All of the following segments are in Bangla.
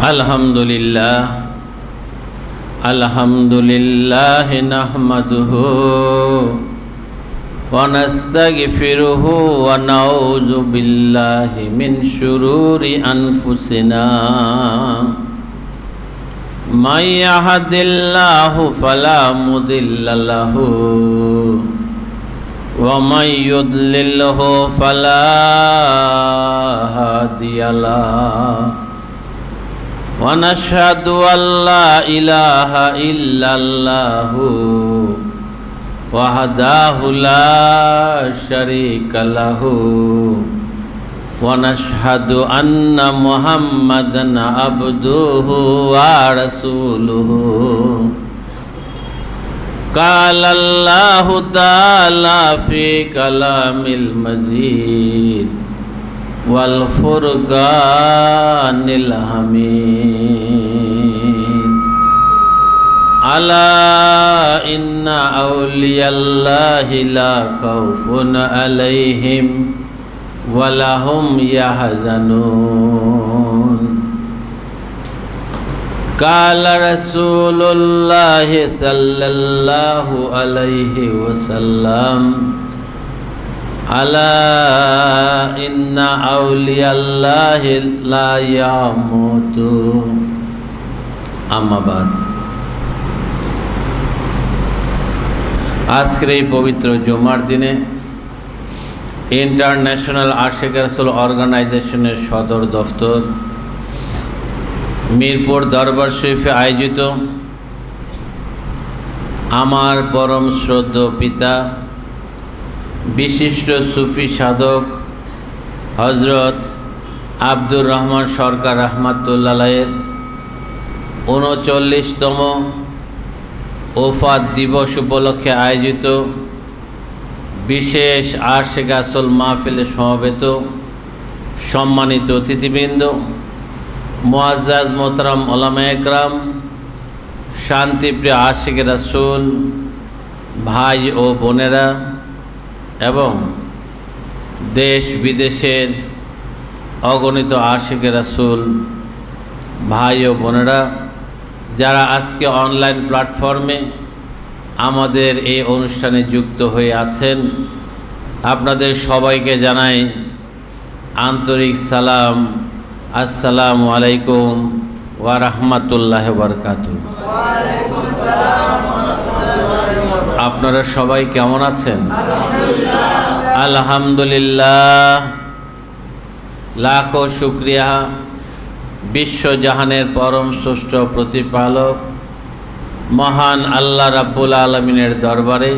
अल्हम्दुलिल्लाह नहमदुहु व नस्तगफिरुहु व नऊज़ु बिल्लाहि मिन शुरूरि अनफुसिना मन यहदिल्लाहु फला मुदिल्ल लहु व मन युद्लिल्हु फला हादिय लहु वनशहदु अल्ला इलाहा इल्लल्लाहु वहदाहु ला शरीका लहु वनशहदु अन्ना मुहम्मदन अब्दुहु व रसूलुहु क़ाला अल्लाहु तआला फ़ी कलामिल मजीद वल फुरक़ानिल हमीद अला इन्ना औलियल्लाहि ला खौफुन अलैहिम वला हुम यहज़नून क़ाला रसूलुल्लाहि सल्लल्लाहु अलैहि वसल्लम अला इन्ना औलियल्लाहि ला यामूतू अम्मा बाद। আজকের এই পবিত্র জুমার দিনে ইন্টারন্যাশনাল আশিক রাসূল অর্গানাইজেশনের সদর দফতর মিরপুর দরবার শরীফে আয়োজিত আমার পরম শ্রদ্ধেয় পিতা বিশিষ্ট সুফি সাধক হযরত আব্দুর রহমান সরকার রাহমাতুল্লাহ আলাইহির ৩৯তম ওফাত দিবস উপলক্ষে আয়োজিত বিশেষ আশিক রাসূল মাহফিলে সমবেত সম্মানিত অতিথিবৃন্দ, মুআজ্জাজ মোহতারাম উলামায়ে কেরাম, শান্তিপ্রিয় আশিক রাসূল ভাই ও বোনেরা এবং দেশ বিদেশের অগণিত আশিক রাসূল ভাই ও বোনেরা যারা আজকে অনলাইন প্ল্যাটফর্মে আমাদের এই অনুষ্ঠানে যুক্ত হয়ে আছেন, আপনাদের সবাইকে জানাই আন্তরিক সালাম। আসসালামু আলাইকুম ওয়া রাহমাতুল্লাহি ওয়া বারাকাতুহু। আপনারা সবাই কেমন আছেন? আলহামদুলিল্লাহ, লাখো শুকরিয়া বিশ্বজাহানের পরম শ্রেষ্ঠ প্রতিপালক মহান আল্লাহ রাব্বুল আলামিনের দরবারে,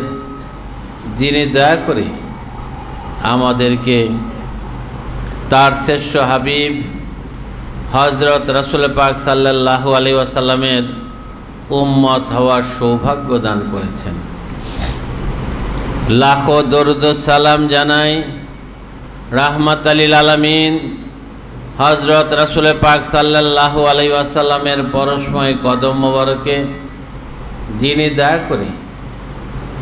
যিনি দয়া করে আমাদেরকে তার শ্রেষ্ঠ হাবিব হযরত রাসূল পাক সাল্লাল্লাহু আলাইহি ওয়াসাল্লামের উম্মত হওয়ার সৌভাগ্য দান করেছেন। লাখো দরুদ সালাম জানাই রাহমাতাল লিল আলামিন হযরত রাসূল পাক সাল্লাল্লাহু আলাইহি ওয়াসাল্লামের পরশময় কদম মোবারকে, যিনি দয়া করে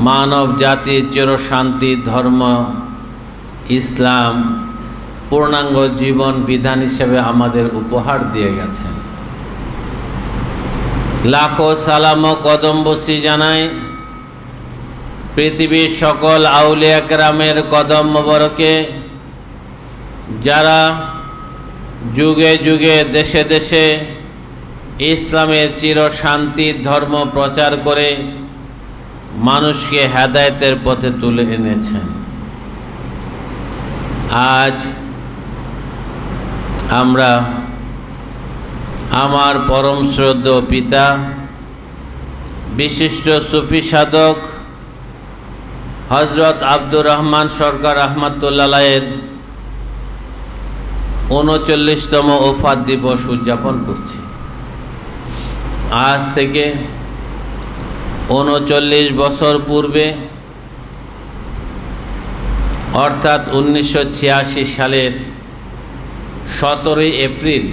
মানব জাতির চিরশান্তি ধর্ম ইসলাম পূর্ণাঙ্গ জীবন বিধান হিসেবে আমাদের উপহার দিয়ে গেছেন। লাখো সালাম ও কদমবুসি জানাই পৃথিবীর সকল আউলিয়া কেরামের কদম মোবারকে, যারা যুগে যুগে দেশে দেশে ইসলামের চিরশান্তির ধর্ম প্রচার করে মানুষকে হেদায়েতের পথে তুলে এনেছেন। আজ আমরা আমার পরম শ্রদ্ধেয় পিতা বিশিষ্ট সুফি সাধক হযরত আব্দুর রহমান সরকার রাহমাতুল্লাহ আলাইহির ৩৯তম ওফাত দিবস উদযাপন করছি। আজ থেকে ৩৯ বছর পূর্বে অর্থাৎ ১৯৮৬ সালের ১৭ এপ্রিল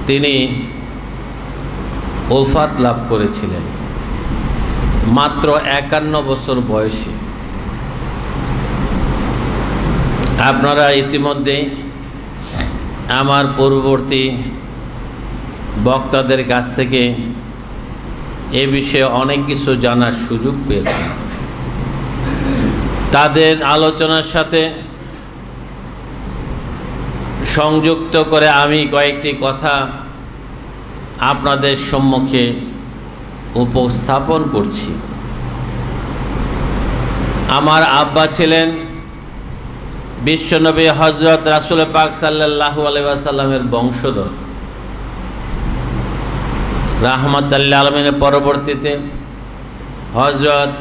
তিনি ওফাত লাভ করেছিলেন মাত্র ৫১ বছর বয়সে। আপনারা ইতিমধ্যে আমার পূর্ববর্তী বক্তাদের কাছ থেকে এ বিষয়ে অনেক কিছু জানার সুযোগ পেয়েছি। তাদের আলোচনার সাথে সংযুক্ত করে আমি কয়েকটি কথা আপনাদের সম্মুখে উপস্থাপন করছি। আমার আব্বা ছিলেন বিশ্বনবী হযরত রাসূল পাক সাল্লাল্লাহু আলাইহি ওয়াসাল্লামের বংশধর। রাহমাতুল লিল আলামিনের পরবর্তীতে হযরত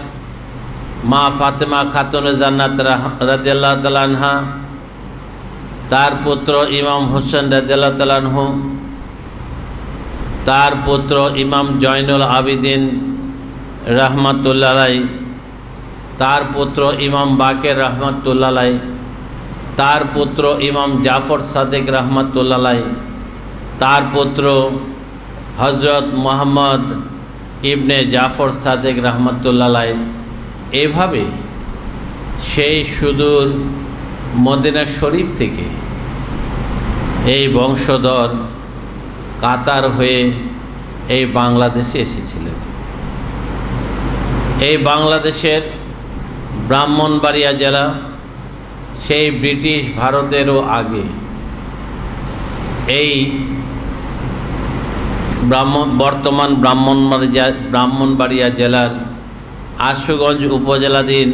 মা ফাতেমা খাতুনে জান্নাত রাদিয়াল্লাহু তাআলা আনহা, তার পুত্র ইমাম হোসেন রাদিয়াল্লাহু তাআলা আনহু, তার পুত্র ইমাম জয়নুল আবিদিন রাহমাতুল্লাহ আলাইহি, তার পুত্র ইমাম বাকের রাহমাতুল্লাহ আলাইহি, তার পুত্র ইমাম জাফর সাদিক রাহমাতুল্লাহ আলাইহি, তার পুত্র হযরত মুহাম্মদ ইবনে জাফর সাদিক রাহমাতুল্লাহ আলাইহি। এভাবে সেই সুদূর মদিনা শরীফ থেকে এই বংশধর কাতার হয়ে এই বাংলাদেশে এসেছিলেন। এই বাংলাদেশের ব্রাহ্মণবাড়িয়া জেলা সেই ব্রিটিশ ভারতেরও আগে এই বর্তমান ব্রাহ্মণবাড়িয়া জেলার আশুগঞ্জ উপজেলাধীন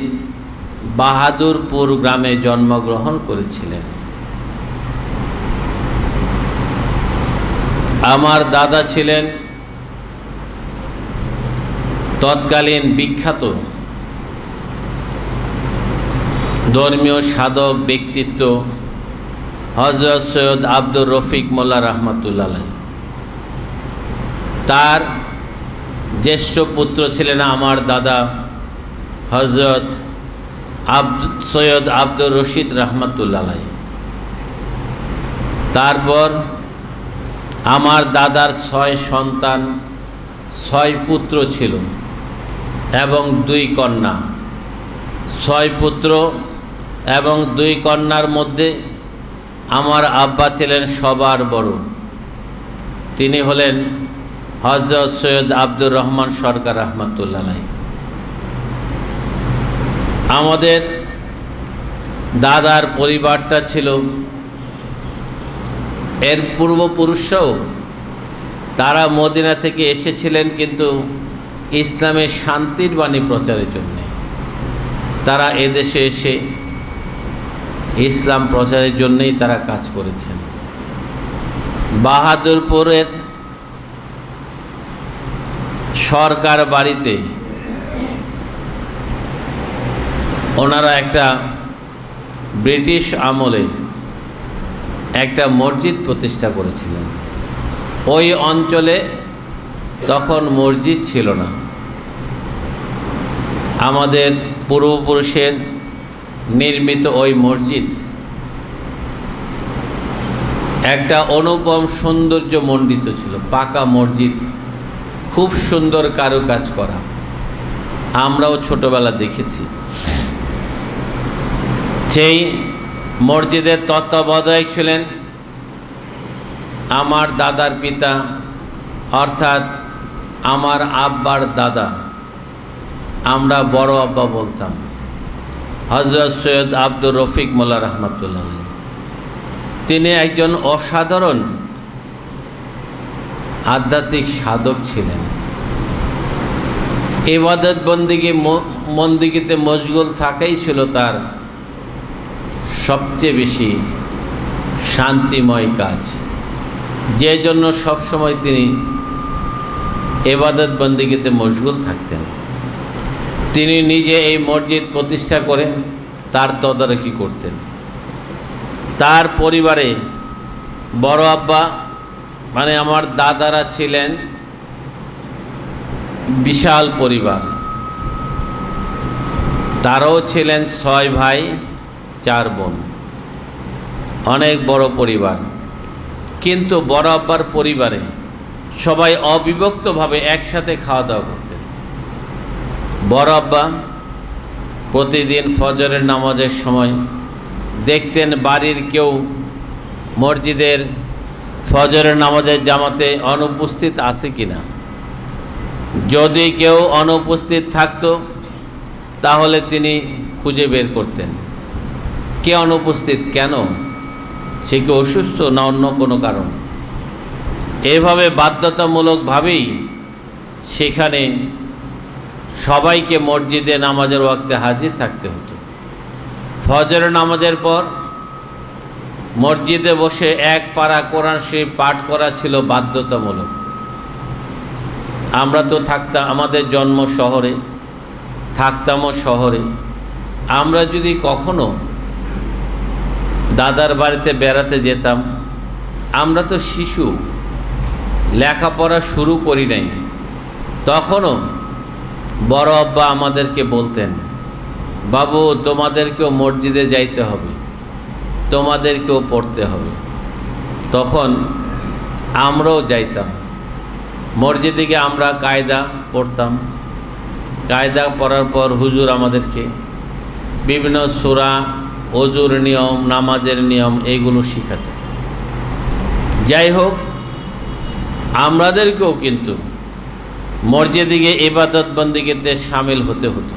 বাহাদুরপুর গ্রামে জন্মগ্রহণ করেছিলেন। আমার দাদা ছিলেন তৎকালীন বিখ্যাত ধর্মীয় সাধক ব্যক্তিত্ব হযরত সৈয়দ আব্দুর রফিক মোল্লা রাহমাতুল্লাহ আলাইহি। তার জ্যেষ্ঠ পুত্র ছিলেন আমার দাদা হযরত সৈয়দ আব্দুর রশিদ রাহমাতুল্লাহ আলাইহি। তারপর আমার দাদার 6 সন্তান, 6 পুত্র ছিল এবং 2 কন্যা। 6 পুত্র এবং 2 কন্যার মধ্যে আমার আব্বা ছিলেন সবার বড়। তিনি হলেন হযরত সৈয়দ আব্দুর রহমান সরকার রাহমাতুল্লাহ আলাইহি। আমাদের দাদার পরিবারটা ছিল, এর পূর্বপুরুষরাও তারা মদিনা থেকে এসেছিলেন, কিন্তু ইসলামের শান্তির বাণী প্রচারের জন্য তারা এদেশে এসে ইসলাম প্রচারের জন্যই তারা কাজ করেছেন। বাহাদুরপুরের সরকার বাড়িতে ওনারা একটা ব্রিটিশ আমলে একটা মসজিদ প্রতিষ্ঠা করেছিলেন। ওই অঞ্চলে তখন মসজিদ ছিল না। আমাদের পূর্বপুরুষের নির্মিত ওই মসজিদ একটা অনুপম সৌন্দর্য মণ্ডিত ছিল, পাকা মসজিদ, খুব সুন্দর কারুকাজ করা। আমরাও ছোটবেলা দেখেছি। সেই মসজিদের তত্ত্বাবধায়ক ছিলেন আমার দাদার পিতা, অর্থাৎ আমার আব্বার দাদা, আমরা বড় আব্বা বলতাম, হযরত সৈয়দ আব্দুর রফিক মোল্লা রাহমাতুল্লাহ আলাইহি। তিনি একজন অসাধারণ আধ্যাত্মিক সাধক ছিলেন। ইবাদত বন্দিগিতে মশগুল থাকাই ছিল তার সবচেয়ে বেশি শান্তিময় কাজ, যে জন্য সবসময় তিনি ইবাদত বন্দিগিতে মশগুল থাকতেন। তিনি নিজে এই মসজিদ প্রতিষ্ঠা করে তার তদারকি করতেন। তার পরিবারে বড় আব্বা মানে আমার দাদারা ছিলেন বিশাল পরিবার। তারাও ছিলেন 6 ভাই 4 বোন, অনেক বড় পরিবার। কিন্তু বড় আব্বার পরিবারে সবাই অবিভক্তভাবে একসাথে খাওয়া দাওয়া করতেন। বড় আব্বা প্রতিদিন ফজরের নামাজের সময় দেখতেন বাড়ির কেউ মসজিদের ফজরের নামাজের জামাতে অনুপস্থিত আছে কিনা। যদি কেউ অনুপস্থিত থাকতো তাহলে তিনি খুঁজে বের করতেন কে অনুপস্থিত, কেন, সে কি অসুস্থ না অন্য কোনো কারণ। এভাবে বাধ্যতামূলকভাবেই সেখানে সবাইকে মসজিদে নামাজের ওয়াক্তে হাজির থাকতে হতো। ফজরের নামাজের পর মসজিদে বসে এক পারা কোরআন শরীফ পাঠ করা ছিল বাধ্যতামূলক। আমরা তো থাকতাম, আমাদের জন্ম শহরে, থাকতামও শহরে। আমরা যদি কখনো দাদার বাড়িতে বেড়াতে যেতাম, আমরা তো শিশু, লেখাপড়া শুরু করি নাই, তখনও বড় আব্বা আমাদেরকে বলতেন, বাবু তোমাদেরকেও মসজিদে যাইতে হবে, তোমাদেরকেও পড়তে হবে। তখন আমরাও যাইতাম মসজিদে গিয়ে, আমরা কায়দা পড়তাম। কায়দা পড়ার পর হুজুর আমাদেরকে বিভিন্ন সূরা, ওযুর নিয়ম, নামাজের নিয়ম এইগুলো শিখাতো। যাই হোক, আমাদেরকেও কিন্তু মসজিদে গিয়ে ইবাদত বন্দেগীতে শামিল হতে হতো।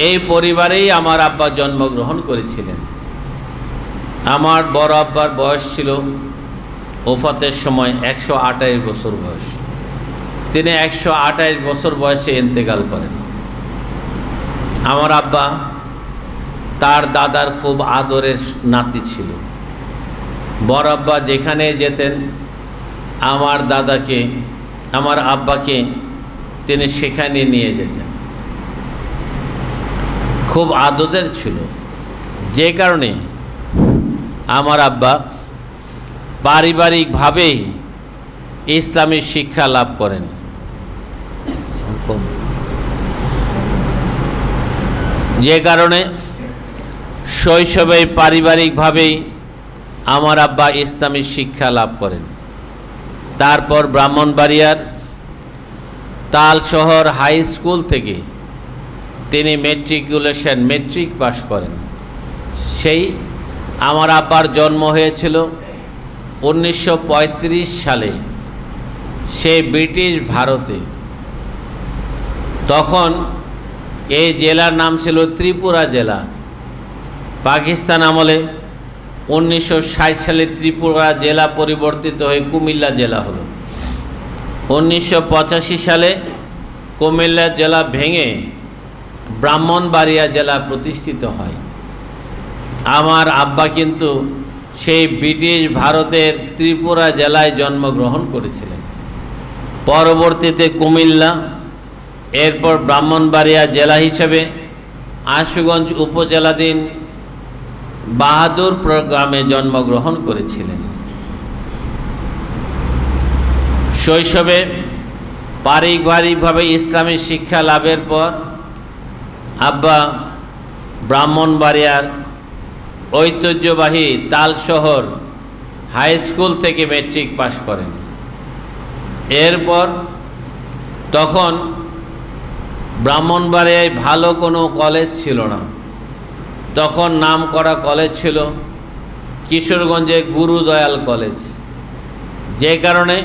এই পরিবারেই আমার আব্বা জন্মগ্রহণ করেছিলেন। আমার বড় আব্বার বয়স ছিল ওফাতের সময় 128 বছর বয়স। তিনি 128 বছর বয়সে ইন্তেকাল করেন। আমার আব্বা তার দাদার খুব আদরের নাতি ছিল। বড় আব্বা যেখানে যেতেন আমার দাদাকে, আমার আব্বাকে তিনি সেখানে নিয়ে যেতেন। খুব আদরের ছিল, যে কারণে আমার আব্বা পারিবারিকভাবেই ইসলামী শিক্ষা লাভ করেন। যে কারণে শৈশবে পারিবারিকভাবেই আমার আব্বা ইসলামী শিক্ষা লাভ করেন। তারপর ব্রাহ্মণবাড়িয়ার তালশহর হাই স্কুল থেকে তিনি মেট্রিক পাশ করেন। সেই আমার আব্বার জন্ম হয়েছিল 1935 সালে, সেই ব্রিটিশ ভারতে। তখন এই জেলার নাম ছিল ত্রিপুরা জেলা। পাকিস্তান আমলে 1960 সালে ত্রিপুরা জেলা পরিবর্তিত হয়ে কুমিল্লা জেলা হলো। 1985 সালে কুমিল্লা জেলা ভেঙে ব্রাহ্মণবাড়িয়া জেলা প্রতিষ্ঠিত হয়। আমার আব্বা কিন্তু সেই ব্রিটিশ ভারতের ত্রিপুরা জেলায় জন্মগ্রহণ করেছিলেন। পরবর্তীতে কুমিল্লা, এরপর ব্রাহ্মণবাড়িয়া জেলা হিসেবে আশুগঞ্জ উপজেলাধীন বাহাদুরপুর গ্রামে জন্মগ্রহণ করেছিলেন। শৈশবে পারিবারিকভাবে ইসলামী শিক্ষা লাভের পর আব্বা ব্রাহ্মণবাড়িয়ার ঐতিহ্যবাহী তালশহর হাই স্কুল থেকে মেট্রিক পাশ করেন। এরপর তখন ব্রাহ্মণবাড়িয়ায় ভালো কোনো কলেজ ছিল না। তখন নাম করা কলেজ ছিল কিশোরগঞ্জে গুরুদয়াল কলেজ। যে কারণে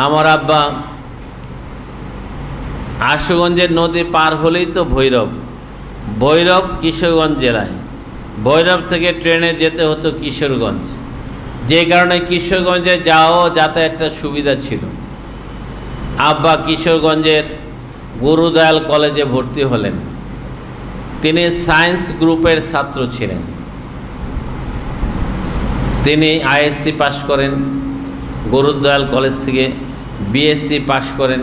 আমার আব্বা আশুগঞ্জের নদী পার হলেই তো ভৈরব কিশোরগঞ্জ জেলায়, ভৈরব থেকে ট্রেনে যেতে হতো কিশোরগঞ্জ। যে কারণে কিশোরগঞ্জে যাওয়া যাতায়াতটা সুবিধা ছিল। আব্বা কিশোরগঞ্জের গুরুদয়াল কলেজে ভর্তি হলেন। তিনি সায়েন্স গ্রুপের ছাত্র ছিলেন। তিনি আইএসসি পাশ করেন, গুরুদয়াল কলেজ থেকে বিএসসি পাশ করেন।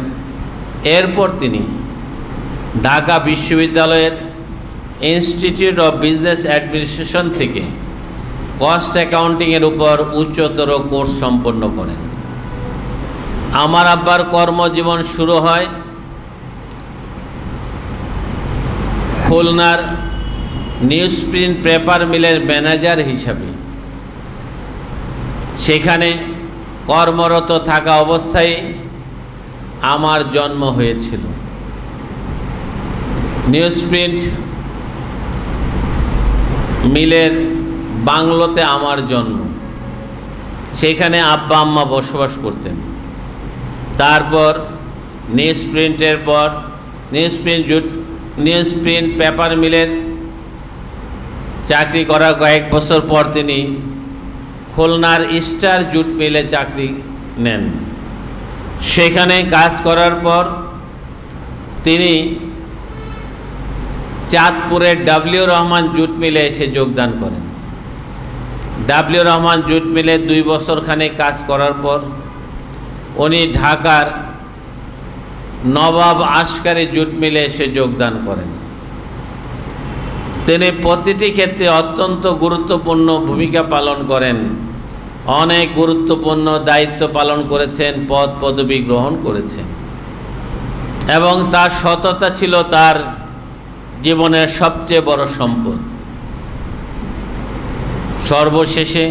এরপর তিনি ঢাকা বিশ্ববিদ্যালয়ের ইনস্টিটিউট অফ বিজনেস অ্যাডমিনিস্ট্রেশন থেকে কস্ট অ্যাকাউন্টিংয়ের উপর উচ্চতর কোর্স সম্পন্ন করেন। আমার আব্বার কর্মজীবন শুরু হয় খুলনার নিউজ প্রিন্ট পেপার মিলের ম্যানেজার হিসাবে। সেখানে কর্মরত থাকা অবস্থায় আমার জন্ম হয়েছিল। নিউজ প্রিন্ট মিলের বাংলোতে আমার জন্ম। সেখানে আব্বা আম্মা বসবাস করতেন। তারপর নিউজ প্রিন্টের পর নিউজ প্রিন্ট পেপার মিলের চাকরি করার কয়েক বছর পর তিনি খুলনার স্টার জুট মিলে চাকরি নেন। সেখানে কাজ করার পর তিনি চাঁদপুরের ডাব্লিউ রহমান জুট মিলে এসে যোগদান করেন। ডাব্লিউ রহমান জুট মিলে 2 বছরখানে কাজ করার পর উনি ঢাকার নবাব আশকারি জুট মিলে এসে যোগদান করেন। তিনি প্রতিটি ক্ষেত্রে অত্যন্ত গুরুত্বপূর্ণ ভূমিকা পালন করেন, অনেক গুরুত্বপূর্ণ দায়িত্ব পালন করেছেন, পদ পদবি গ্রহণ করেছেন এবং তার সততা ছিল তার জীবনের সবচেয়ে বড় সম্পদ। সর্বশেষে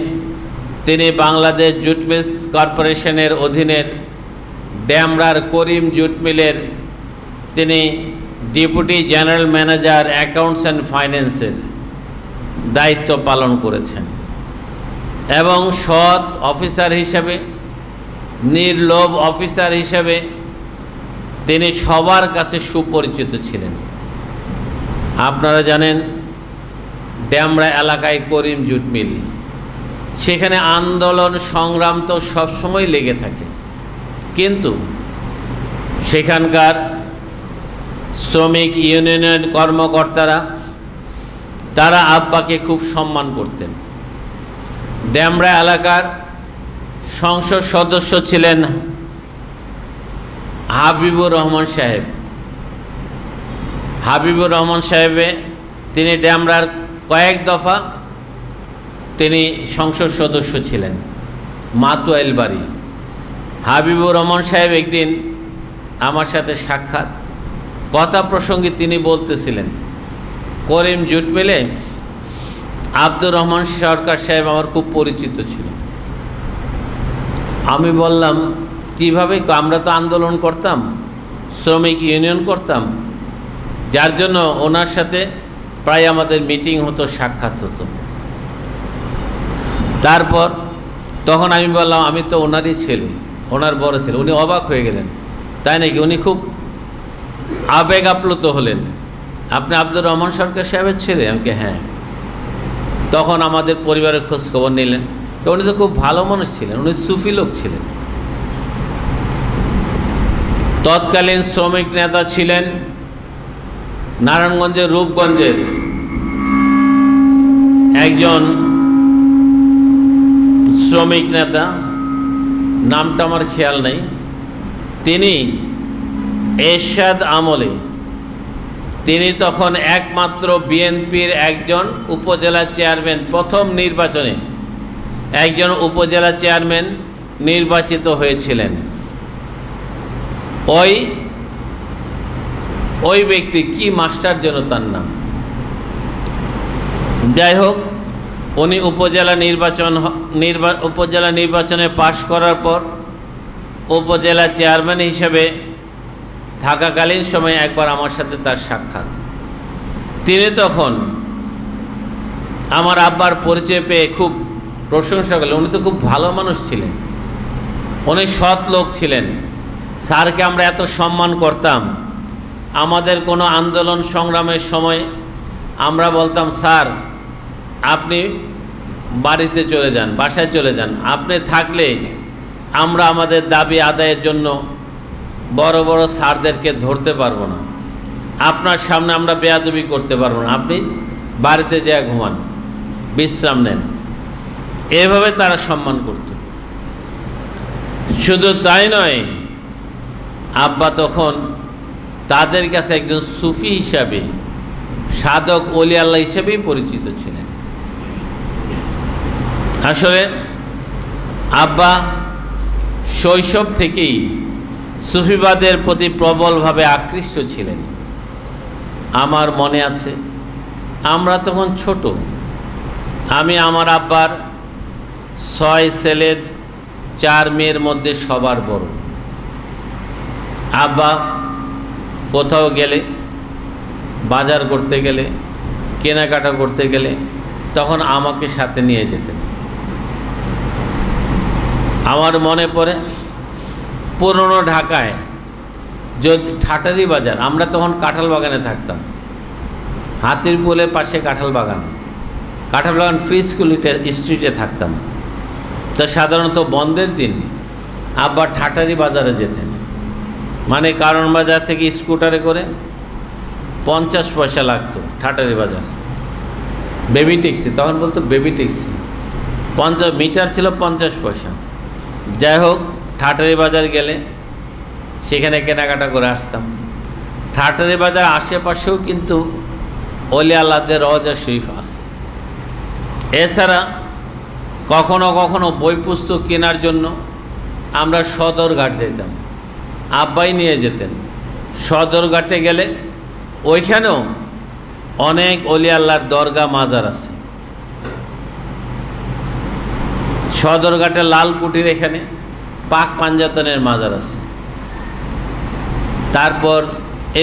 তিনি বাংলাদেশ জুট মিলস কর্পোরেশনের অধীনের ডেমরার করিম জুট মিলের তিনি deputy general manager accounts and ফাইন্যান্সের দায়িত্ব পালন করেছেন এবং সৎ অফিসার হিসাবে, নির্লোভ অফিসার হিসাবে তিনি সবার কাছে সুপরিচিত ছিলেন। আপনারা জানেন ডেমরা এলাকায় করিম জুট মিল, সেখানে আন্দোলন সংগ্রাম তো সবসময় লেগে থাকে, কিন্তু সেখানকার শ্রমিক ইউনিয়নের কর্মকর্তারা তারা আব্বাকে খুব সম্মান করতেন। ডেমরা এলাকার সংসদ সদস্য ছিলেন হাবিবুর রহমান সাহেব। হাবিবুর রহমান সাহেবে তিনি ডেমরার কয়েক দফা তিনি সংসদ সদস্য ছিলেন, মাতুয়াইল বাড়ি। হাবিবুর রহমান সাহেব একদিন আমার সাথে সাক্ষাৎ, কথা প্রসঙ্গে তিনি বলতেছিলেন করিম জুট মিলে আব্দুর রহমান সরকার সাহেব আমার খুব পরিচিত ছিল। আমি বললাম কিভাবে? আমরা তো আন্দোলন করতাম, শ্রমিক ইউনিয়ন করতাম, যার জন্য ওনার সাথে প্রায় আমাদের মিটিং হতো, সাক্ষাৎ হতো। তারপর তখন আমি বললাম আমি তো ওনারই ছেলে, ওনার বড় ছেলে। উনি অবাক হয়ে গেলেন, তাই নাকি? উনি খুব আবেগ আপ্লুত হলেন, আপনি আব্দুর রহমান সরকার সাহেবের ছেলে? আমাকে হ্যাঁ। তখন আমাদের পরিবারের খোঁজ খবর নিলেন। উনি তো খুব ভালো মানুষ ছিলেন, উনি সুফি লোক ছিলেন। তৎকালীন শ্রমিক নেতা ছিলেন নারায়ণগঞ্জের রূপগঞ্জের একজন শ্রমিক নেতা, নামটা আমার খেয়াল নেই। তিনি এরশাদ আমলে, তিনি তখন একমাত্র বিএনপির একজন উপজেলা চেয়ারম্যান, প্রথম নির্বাচনে একজন উপজেলা চেয়ারম্যান নির্বাচিত হয়েছিলেন। ওই ব্যক্তি কি মাস্টার যেন তার নাম, যাই হোক, উনি উপজেলা নির্বাচনে পাশ করার পর উপজেলা চেয়ারম্যান হিসেবে থাকাকালীন সময়ে একবার আমার সাথে তার সাক্ষাৎ। তিনি তখন আমার আব্বার পরিচয় পেয়ে খুব প্রশংসা করলেন। উনি তো খুব ভালো মানুষ ছিলেন, উনি সৎ লোক ছিলেন। স্যারকে আমরা এত সম্মান করতাম। আমাদের কোনো আন্দোলন সংগ্রামের সময় আমরা বলতাম, স্যার আপনি বাড়িতে চলে যান, বাসায় চলে যান, আপনি থাকলে আমরা আমাদের দাবি আদায়ের জন্য বড় বড় স্যারদেরকে ধরতে পারবো না, আপনার সামনে আমরা বেয়াদবি করতে পারবো না, আপনি বাড়িতে যেয়ে ঘুমান, বিশ্রাম নেন। এভাবে তারা সম্মান করত। শুধু তাই নয়, আব্বা তখন তাদের কাছে একজন সুফি হিসাবে, সাধক ওলি আল্লাহ হিসেবেই পরিচিত ছিলেন। আসলে আব্বা শৈশব থেকেই সুফিবাদের প্রতি প্রবলভাবে আকৃষ্ট ছিলেন। আমার মনে আছে, আমরা তখন ছোট, আমি আমার আব্বার 6 ছেলে 4 মেয়ের মধ্যে সবার বড়। আব্বা কোথাও গেলে, বাজার করতে গেলে, কেনাকাটা করতে গেলে তখন আমাকে সাথে নিয়ে যেতেন। আমার মনে পড়ে পুরনো ঢাকায় যদি ঠাটারি বাজার, আমরা তখন কাঁঠাল বাগানে থাকতাম, হাতিরপুলের পাশে কাঁঠাল বাগান ফ্রি স্ট্রিটে থাকতাম। তো সাধারণত বন্ধের দিন আব্বা ঠাটারি বাজারে যেতেন, মানে কারণ বাজার থেকে স্কুটারে করে 50 পয়সা লাগতো ঠাটারি বাজার। বেবি ট্যাক্সি, তখন বলতো বেবি ট্যাক্সি, 50 মিটার ছিল 50 পয়সা। যাই হোক, ঠাটারি বাজার গেলে সেখানে কেনাকাটা করে আসতাম। ঠাটারি বাজার আশেপাশেও কিন্তু অলি আল্লাহদের রওজা শরীফ আছে। এছাড়া কখনো কখনো বই পুস্তক কেনার জন্য আমরা সদরঘাট যেতাম, আব্বাই নিয়ে যেতেন। সদরঘাটে গেলে ওইখানেও অনেক অলি আল্লাহর দরগা মাজার আছে। সদরঘাটের লালকুঠির এখানে পাক পাঞ্জাতনের মাজার আছে। তারপর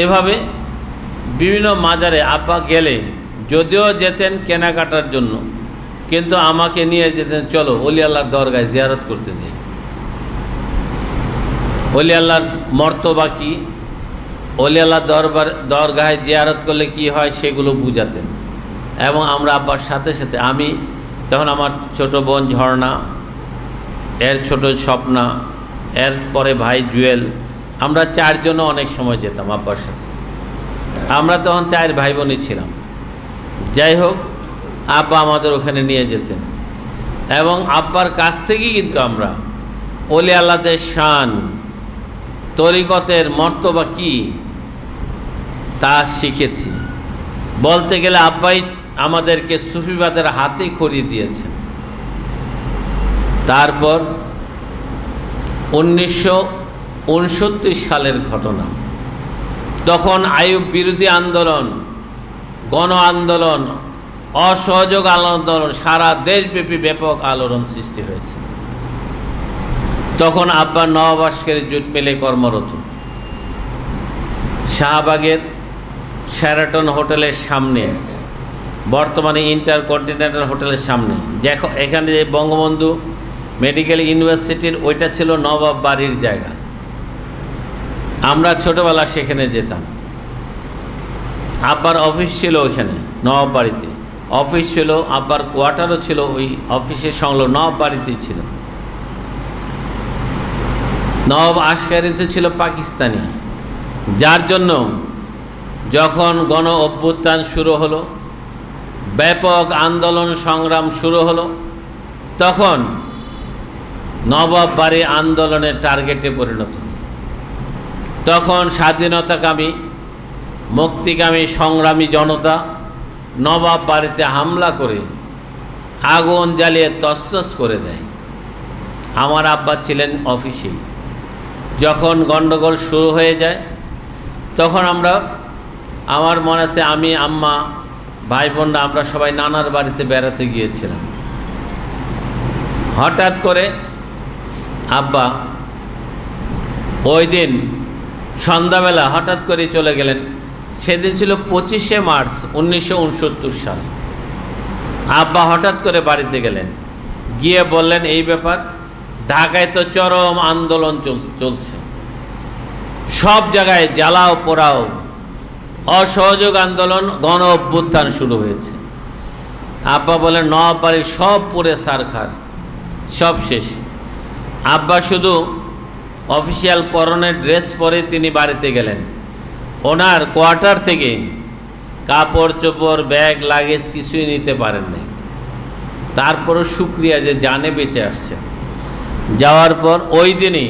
এভাবে বিভিন্ন মাজারে আব্বা গেলে যদিও যেতেন কেনাকাটার জন্য, কিন্তু আমাকে নিয়ে যেতেন, চলো অলি আল্লাহর দরগায় জিয়ারত করতে যাই। অলি আল্লাহর মর্তবা কি, অলি আল্লাহ দরগায় জিয়ারত করলে কি হয় সেগুলো বুঝাতেন। এবং আমরা আব্বার সাথে সাথে, আমি তখন আমার ছোট বোন ঝর্ণা, এর ছোট স্বপ্না, এর পরে ভাই জুয়েল, আমরা 4 জনও অনেক সময় যেতাম আব্বার সাথে। আমরা তখন 4 ভাই বোনই ছিলাম। যাই হোক, আব্বা আমাদের ওখানে নিয়ে যেতেন এবং আব্বার কাছ থেকেই কিন্তু আমরা অলি আল্লাহদের শান, তরিকতের মর্তবা কি তা শিখেছি। বলতে গেলে আব্বাই আমাদেরকে সুফিবাদের হাতে খড়িয়ে দিয়েছেন। তারপর 1969 সালের ঘটনা, তখন আইয়ুব বিরোধী আন্দোলন, গণ আন্দোলন, অসহযোগ আন্দোলন, সারা দেশব্যাপী ব্যাপক আলোড়ন সৃষ্টি হয়েছে। তখন আব্বা নওবাসকের জুট মিলে কর্মরত। শাহবাগের শেরাটন হোটেলের সামনে, বর্তমানে ইন্টারকন্টিনেন্টাল হোটেলের সামনে, এখানে যে বঙ্গবন্ধু মেডিকেল ইউনিভার্সিটির, ওইটা ছিল নবাব বাড়ির জায়গা। আমরা ছোটোবেলা সেখানে যেতাম। আব্বার অফিস ছিল ওইখানে নবাব বাড়িতে, অফিস ছিল, আব্বার কোয়ার্টারও ছিল ওই অফিসের সংলগ্ন নবাব বাড়িতেই ছিল। নবাব আশকারিতে ছিল পাকিস্তানি, যার জন্য যখন গণ অভ্যুত্থান শুরু হলো, ব্যাপক আন্দোলন সংগ্রাম শুরু হলো, তখন নবাব বাড়ি আন্দোলনের টার্গেটে পরিণত। তখন স্বাধীনতাকামী, মুক্তিকামী সংগ্রামী জনতা নবাব বাড়িতে হামলা করে আগুন জ্বালিয়ে তছনছ করে দেয়। আমার আব্বা ছিলেন অফিসে। যখন গণ্ডগোল শুরু হয়ে যায়, তখন আমার মনে আছে, আমি, আম্মা, ভাই বোনরা, আমরা সবাই নানার বাড়িতে বেড়াতে গিয়েছিলাম। হঠাৎ করে আব্বা ওই দিন সন্ধ্যাবেলা হঠাৎ করে চলে গেলেন। সেদিন ছিল 25শে মার্চ 1969 সাল। আব্বা হঠাৎ করে বাড়িতে গেলেন, গিয়ে বললেন, এই ব্যাপার, ঢাকায় তো চরম আন্দোলন চলছে, সব জায়গায় জ্বালাও পোড়াও, অসহযোগ আন্দোলন, গণ অভ্যুত্থান শুরু হয়েছে। আব্বা বলেন, নবাব বাড়ির সব পুড়ে ছারখার, সব শেষ। আব্বা শুধু অফিসিয়াল পরনের ড্রেস পরে তিনি বাড়িতে গেলেন। ওনার কোয়ার্টার থেকে কাপড় চোপড়, ব্যাগ, লাগেজ কিছুই নিতে পারেন নাই। তারপরও শুক্রিয়া যে জানে বেঁচে আসছে। যাওয়ার পর ওই দিনই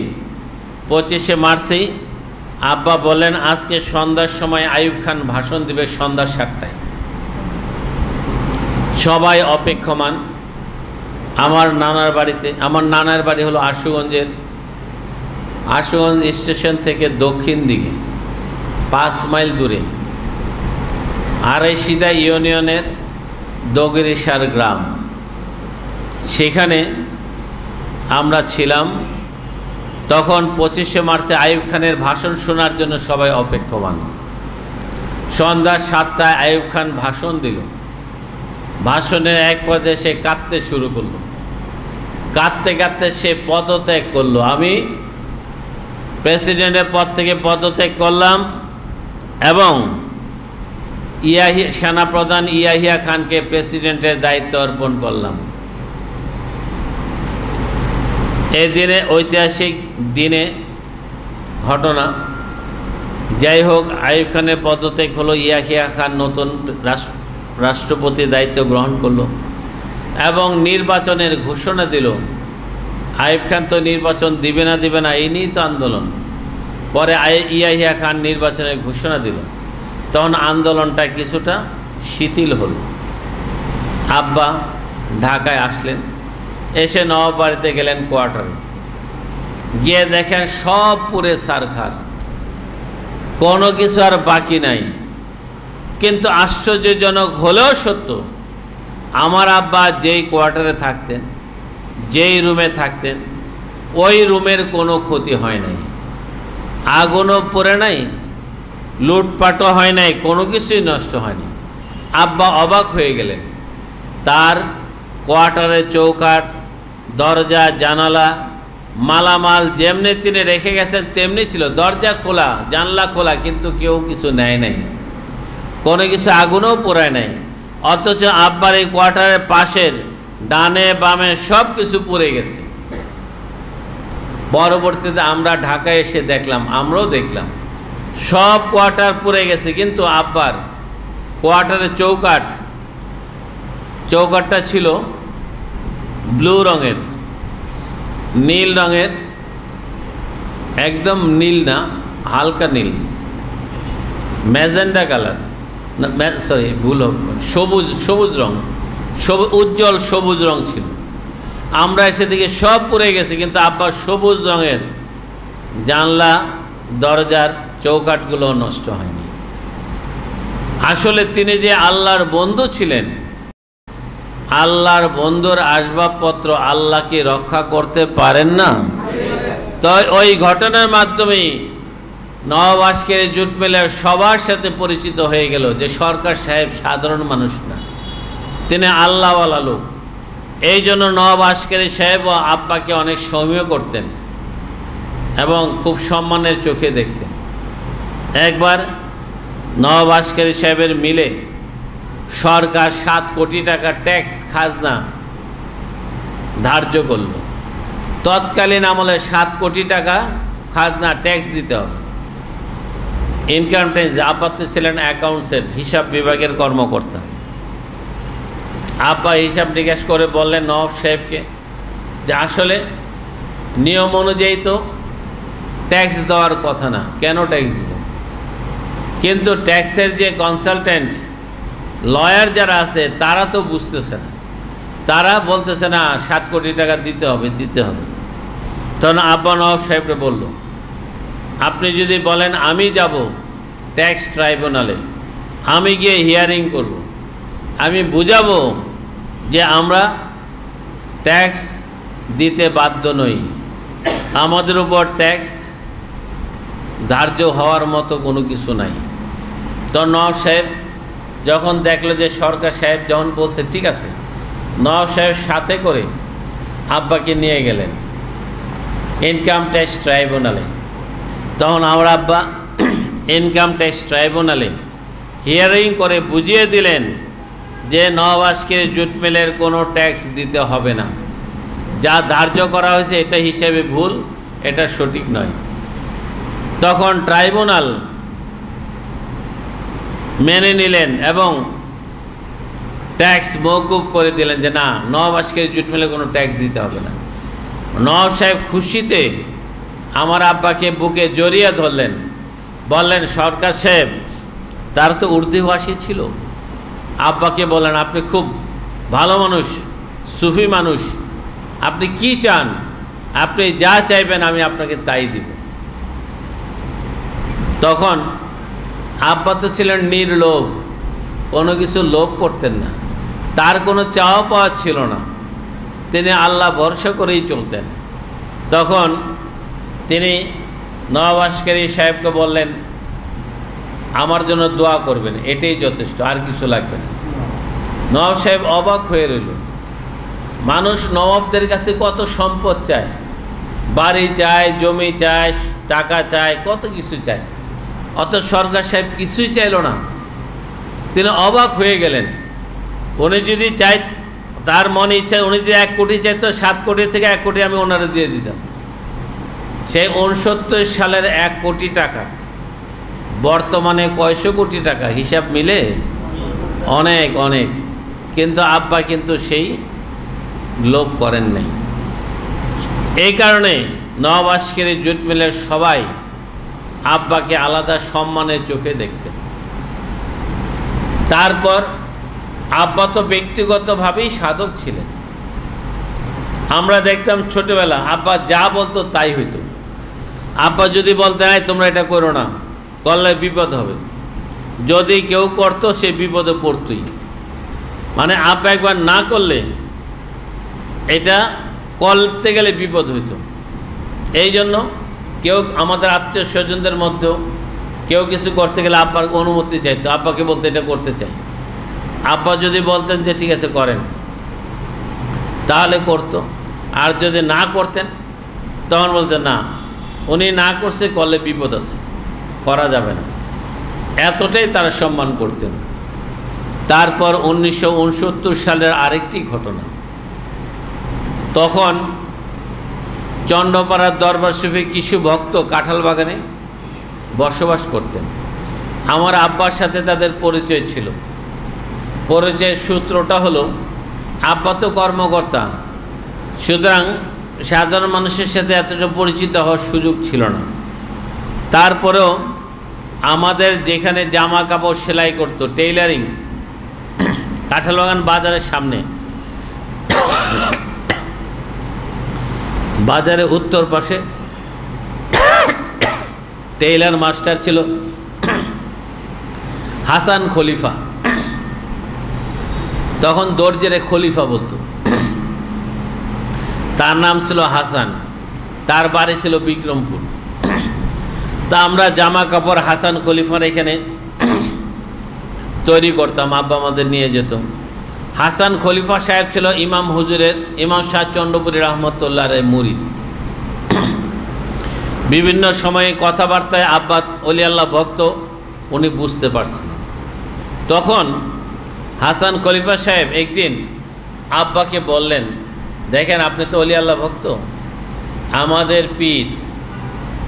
25শে মার্চেই আব্বা বললেন, আজকে সন্ধ্যার সময় আইয়ুব খান ভাষণ দিবে সন্ধ্যা 7টায়, সবাই অপেক্ষমান। আমার নানার বাড়িতে, আমার নানার বাড়ি হলো আশুগঞ্জ স্টেশন থেকে দক্ষিণ দিকে 5 মাইল দূরে, আড়াইশিদা ইউনিয়নের দগিরিসার গ্রাম। সেখানে আমরা ছিলাম। তখন 25শে মার্চে আইয়ুব খানের ভাষণ শোনার জন্য সবাই অপেক্ষমান। সন্ধ্যা 7টায় আইয়ুব খান ভাষণ দিল। ভাষণের এক পর্যায়ে সে কাঁদতে শুরু করলো। কাঁদতে কাঁদতে সে পদত্যাগ করলো, আমি প্রেসিডেন্টের পদ থেকে পদত্যাগ করলাম এবং সেনাপ্রধান ইয়াহিয়া খানকে প্রেসিডেন্টের দায়িত্ব অর্পণ করলাম। এই দিনে ঐতিহাসিক দিনে ঘটনা, যাই হোক আইয়ুব খানের পদত্যাগ হলো, ইয়াহিয়া খান নতুন রাষ্ট্রপতির দায়িত্ব গ্রহণ করলো এবং নির্বাচনের ঘোষণা দিল। আইয়ুব খান তো নির্বাচন দিবে না এই নিয়েই তো আন্দোলন। পরে ইয়াহিয়া খান নির্বাচনের ঘোষণা দিল, তখন আন্দোলনটা কিছুটা শিথিল হলো। আব্বা ঢাকায় আসলেন, এসে নবাব বাড়িতে গেলেন কোয়ার্টারে, গিয়ে দেখেন সব পুরে ছারখার, কোনো কিছু আর বাকি নাই। কিন্তু আশ্চর্যজনক হলেও সত্য, আমার আব্বা যেই কোয়ার্টারে থাকতেন, যেই রুমে থাকতেন, ওই রুমের কোনো ক্ষতি হয় নাই, আগুনও পড়ে নাই, লুটপাটও হয় নাই, কোনো কিছুই নষ্ট হয়নি। আব্বা অবাক হয়ে গেলেন। তার কোয়ার্টারের চৌকাঠ, দরজা, জানালা, মালামাল যেমনি তিনি রেখে গেছেন তেমনি ছিল, দরজা খোলা, জানলা খোলা, কিন্তু কেউ কিছু নেয় নাই, কোনো কিছু আগুনও পোড়ায় নাই। অথচ আব্বার এই কোয়ার্টারের পাশের ডানে বামে সব কিছু পুড়ে গেছে। পরবর্তীতে আমরা ঢাকায় এসে দেখলাম, আমরাও দেখলাম সব কোয়ার্টার পুড়ে গেছে, কিন্তু আব্বার কোয়ার্টারের চৌকাঠটা ছিল ব্লু রঙের, নীল রঙের, একদম নীল না, হালকা নীল, ম্যাজেন্ডা কালার, সরি ভুল হোক, সবুজ রং, উজ্জ্বল সবুজ রং ছিল। আমরা এসে দেখি সব পুড়ে গেছে, কিন্তু আব্বার সবুজ রঙের জানলা, দরজার চৌকাঠগুলো নষ্ট হয়নি। আসলে তিনি যে আল্লাহর বন্ধু ছিলেন, আল্লাহর বন্ধুর আসবাবপত্র আল্লাহ কি রক্ষা করতে পারেন না? তো ওই ঘটনার মাধ্যমেই নওয়াব আশকারি জুট মিলের সবার সাথে পরিচিত হয়ে গেল যে সরকার সাহেব সাধারণ মানুষ না, তিনি আল্লাহওয়ালা লোক। এই জন্য নওয়াব আশকারি সাহেবও আব্বাকে অনেক সমীহ করতেন এবং খুব সম্মানের চোখে দেখতেন। একবার নওয়াব আশকারি সাহেবের মিলে সরকার 7 কোটি টাকা ট্যাক্স খাজনা ধার্য করল। তৎকালীন আমলে 7 কোটি টাকা খাজনা ট্যাক্স দিতে হবে। ইনকাম ট্যাক্স, আব্বা তো ছিলেন অ্যাকাউন্টসের হিসাব বিভাগের কর্মকর্তা। আব্বা হিসাব নিকাশ করে বললেন নওয়াব সাহেবকে যে আসলে নিয়ম অনুযায়ী তো ট্যাক্স দেওয়ার কথা না, কেন ট্যাক্স দেব? কিন্তু ট্যাক্সের যে কনসালটেন্ট, লয়ার যারা আছে তারা তো বুঝতেছে না, তারা বলতেছে না 7 কোটি টাকা দিতে হবে। তখন আব্বা নওয়াব সাহেবকে বলল, আপনি যদি বলেন আমি যাব ট্যাক্স ট্রাইব্যুনালে, আমি গিয়ে হিয়ারিং করব, আমি বুঝাবো যে আমরা ট্যাক্স দিতে বাধ্য নই, আমাদের উপর ট্যাক্স ধার্য হওয়ার মতো কোনো কিছু নাই। তো নওয়াব সাহেব যখন দেখলো যে সরকার সাহেব যখন বলছে ঠিক আছে, নওয়াব সাহেব সাথে করে আব্বাকে নিয়ে গেলেন ইনকাম ট্যাক্স ট্রাইব্যুনালে। তখন আমার আব্বা ইনকাম ট্যাক্স ট্রাইব্যুনালে হিয়ারিং করে বুঝিয়ে দিলেন যে নওয়াব আশকারি জুট মিলের কোনো ট্যাক্স দিতে হবে না, যা ধার্য করা হয়েছে এটা হিসেবে ভুল, এটা সঠিক নয়। তখন ট্রাইব্যুনাল মেনে নিলেন এবং ট্যাক্স মওকুফ করে দিলেন যে না, নওয়াব আশকারি জুট মিলে কোনো ট্যাক্স দিতে হবে না। নওয়াব সাহেব খুশিতে আমার আব্বাকে বুকে জড়িয়ে ধরলেন, বললেন সরকার সাহেব, তার তো উর্দুভাষী ছিল, আব্বাকে বললেন আপনি খুব ভালো মানুষ, সুফি মানুষ, আপনি কি চান, আপনি যা চাইবেন আমি আপনাকে তাই দিব। তখন আব্বা তো ছিলেন নির্লোভ, কোনো কিছু লোভ করতেন না, তার কোনো চাওয়া পাওয়া ছিল না, তিনি আল্লাহ ভরসা করেই চলতেন। তখন তিনি নওয়াব আশকারি সাহেবকে বললেন আমার জন্য দোয়া করবেন, এটাই যথেষ্ট, আর কিছু লাগবে না। নওয়াব সাহেব অবাক হয়ে রইল, মানুষ নবাবদের কাছে কত সম্পদ চায়, বাড়ি চায়, জমি চায়, টাকা চায়, কত কিছু চায়। অত সরকার সাহেব কিছুই চাইল না। তিনি অবাক হয়ে গেলেন। উনি যদি চাই, তার মনে ইচ্ছা, উনি যদি 1 কোটি চাইতো, 7 কোটি থেকে 1 কোটি আমি ওনারা দিয়ে দিতাম। সেই 69 সালের 1 কোটি টাকা বর্তমানে কয়শো কোটি টাকা, হিসাব মিলে অনেক অনেক। কিন্তু আব্বা কিন্তু সেই লোভ করেন নাই। এই কারণে নওয়াব আশকেরি জুট মিলের সবাই আব্বাকে আলাদা সম্মানের চোখে দেখতেন। তারপর আব্বা তো ব্যক্তিগতভাবেই সাধক ছিলেন। আমরা দেখতাম ছোটবেলা আব্বা যা বলতো তাই হইতো। আব্বা যদি বলতেন তোমরা এটা করো না, করলে বিপদ হবে, যদি কেউ করতো সে বিপদে পড়তই। মানে আব্বা একবার না করলে এটা করতে গেলে বিপদ হইতো। এই জন্য কেউ আমাদের আত্মীয় স্বজনদের মধ্যেও কেউ কিছু করতে গেলে আব্বার অনুমতি চাইতো, আব্বাকে বলতে এটা করতে চাই। আব্বা যদি বলতেন যে ঠিক আছে করেন, তাহলে করতো। আর যদি না করতেন তখন বলতেন না, উনি না করছে, করলে বিপদ আছে, করা যাবে না। এতটাই তারা সম্মান করতেন। তারপর 1969 সালের আরেকটি ঘটনা। তখন চন্দ্রপাড়ার দরবার শরীফে কিছু ভক্ত কাঁঠাল বাগানে বসবাস করতেন। আমার আব্বার সাথে তাদের পরিচয় ছিল। পরিচয়ের সূত্রটা হলো, আব্বা তো কর্মকর্তা, সুতরাং সাধারণ মানুষের সাথে এতটা পরিচিত হওয়ার সুযোগ ছিল না। তারপরেও আমাদের যেখানে জামা কাপড় সেলাই করতো, টেইলারিং, কাঁঠালবাগান বাজারের সামনে, বাজারে উত্তর পাশে টেইলার মাস্টার ছিল হাসান খলিফা। তখন দর্জেরে খলিফা বলতো। তার নাম ছিল হাসান, তার বাড়ি ছিল বিক্রমপুর। তা আমরা জামা কাপড় হাসান খলিফার এখানে তৈরি করতাম, আব্বা আমাদের নিয়ে যেত। হাসান খলিফা সাহেব ছিল ইমাম হুজুরের, ইমাম শাহ চন্দ্রপুরী রহমতুল্লাহর মুরিদ। বিভিন্ন সময়ে কথাবার্তায় আব্বা অলি আল্লাহ ভক্ত, উনি বুঝতে পারছেন। তখন হাসান খলিফা সাহেব একদিন আব্বাকে বললেন, দেখেন আপনি তো অলি আল্লাহ ভক্ত, আমাদের পীর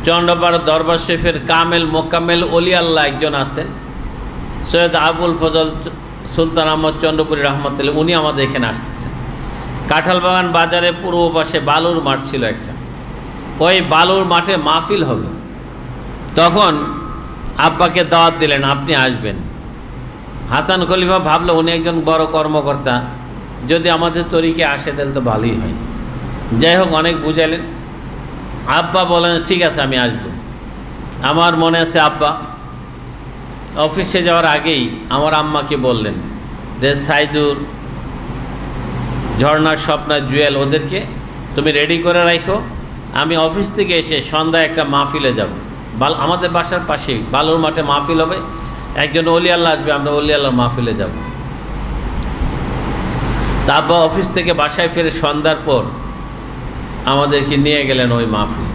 চন্দ্রপাড়া দরবার শরীফের কামেল মোকামেল অলি আল্লাহ একজন আছেন, সৈয়দ আবুল ফজল সুলতান আহমদ চন্দ্রপুরী রহমতুল্লাহ, উনি আমাদের এখানে আসতেছেন। কাঁঠালবাগান বাজারে পূর্ব পাশে বালুর মাঠ ছিল একটা, ওই বালুর মাঠে মাহফিল হবে। তখন আব্বাকে দাওয়াত দিলেন, আপনি আসবেন। হাসান খলিফা ভাবলো উনি একজন বড় কর্মকর্তা, যদি আমাদের তরিকে আসে তাহলে তো ভালোই হয়। যাই হোক, অনেক বুঝাইলেন। আব্বা বলেন ঠিক আছে আমি আসব। আমার মনে আছে আব্বা অফিসে যাওয়ার আগেই আমার আম্মাকে বললেন যে সাইদুর, ঝর্ণা, স্বপ্না, জুয়েল, ওদেরকে তুমি রেডি করে রাখো, আমি অফিস থেকে এসে সন্ধ্যায় একটা মাহফিলে যাব। আমাদের বাসার পাশেই বালুর মাঠে মাহফিল হবে, একজন অলি আল্লাহ আসবে, আমরা অলি আল্লাহর মাহফিলে যাব। তা আব্বা অফিস থেকে বাসায় ফিরে সন্ধ্যার পর আমাদেরকে নিয়ে গেলেন ওই মাহফিল।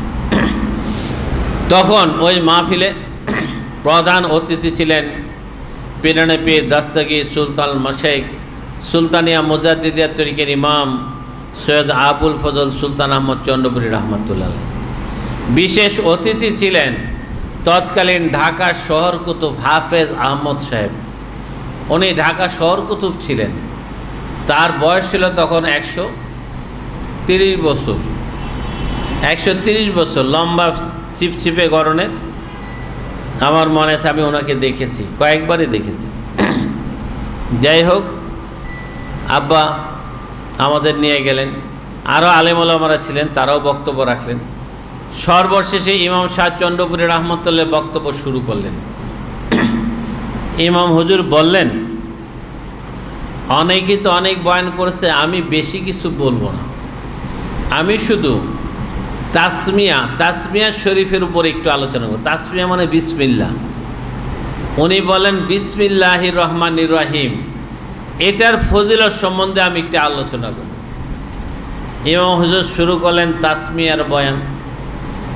তখন ওই মাহফিলে প্রধান অতিথি ছিলেন পীরানে পীর দাস্তগীর সুলতান মাশেখ সুলতানিয়া মুজাদ্দিদিয়া তরিকের ইমাম সৈয়দ আবুল ফজল সুলতান আহমদ চন্দ্রপুরী রহমতুল্লাহ। বিশেষ অতিথি ছিলেন তৎকালীন ঢাকা শহর কুতুব হাফেজ আহমদ সাহেব। উনি ঢাকা শহর কুতুব ছিলেন। তার বয়স ছিল তখন 130 বছর, 130 বছর, লম্বা চিপচিপে গড়নের। আমার মনে আছে আমি ওনাকে দেখেছি, কয়েকবারই দেখেছি। যাই হোক, আব্বা আমাদের নিয়ে গেলেন, আরও আলেম ওলামারা ছিলেন, তারাও বক্তব্য রাখলেন। সর্বশেষে ইমাম শাহ চন্দ্রপুরী রহমতুল্লাহ বক্তব্য শুরু করলেন। ইমাম হুজুর বললেন, অনেকেই তো অনেক বয়ান করেছে, আমি বেশি কিছু বলবো না, আমি শুধু তাসমিয়া শরীফের উপর একটু আলোচনা করব। তাসমিয়া মানে বিসমিল্লাহ। উনি বলেন বিসমিল্লাহির রহমানির রহিম, এটার ফজিলত সম্বন্ধে আমি একটু আলোচনা করব। ইমাম হুজুর শুরু করলেন তাসমিয়ার বয়ান,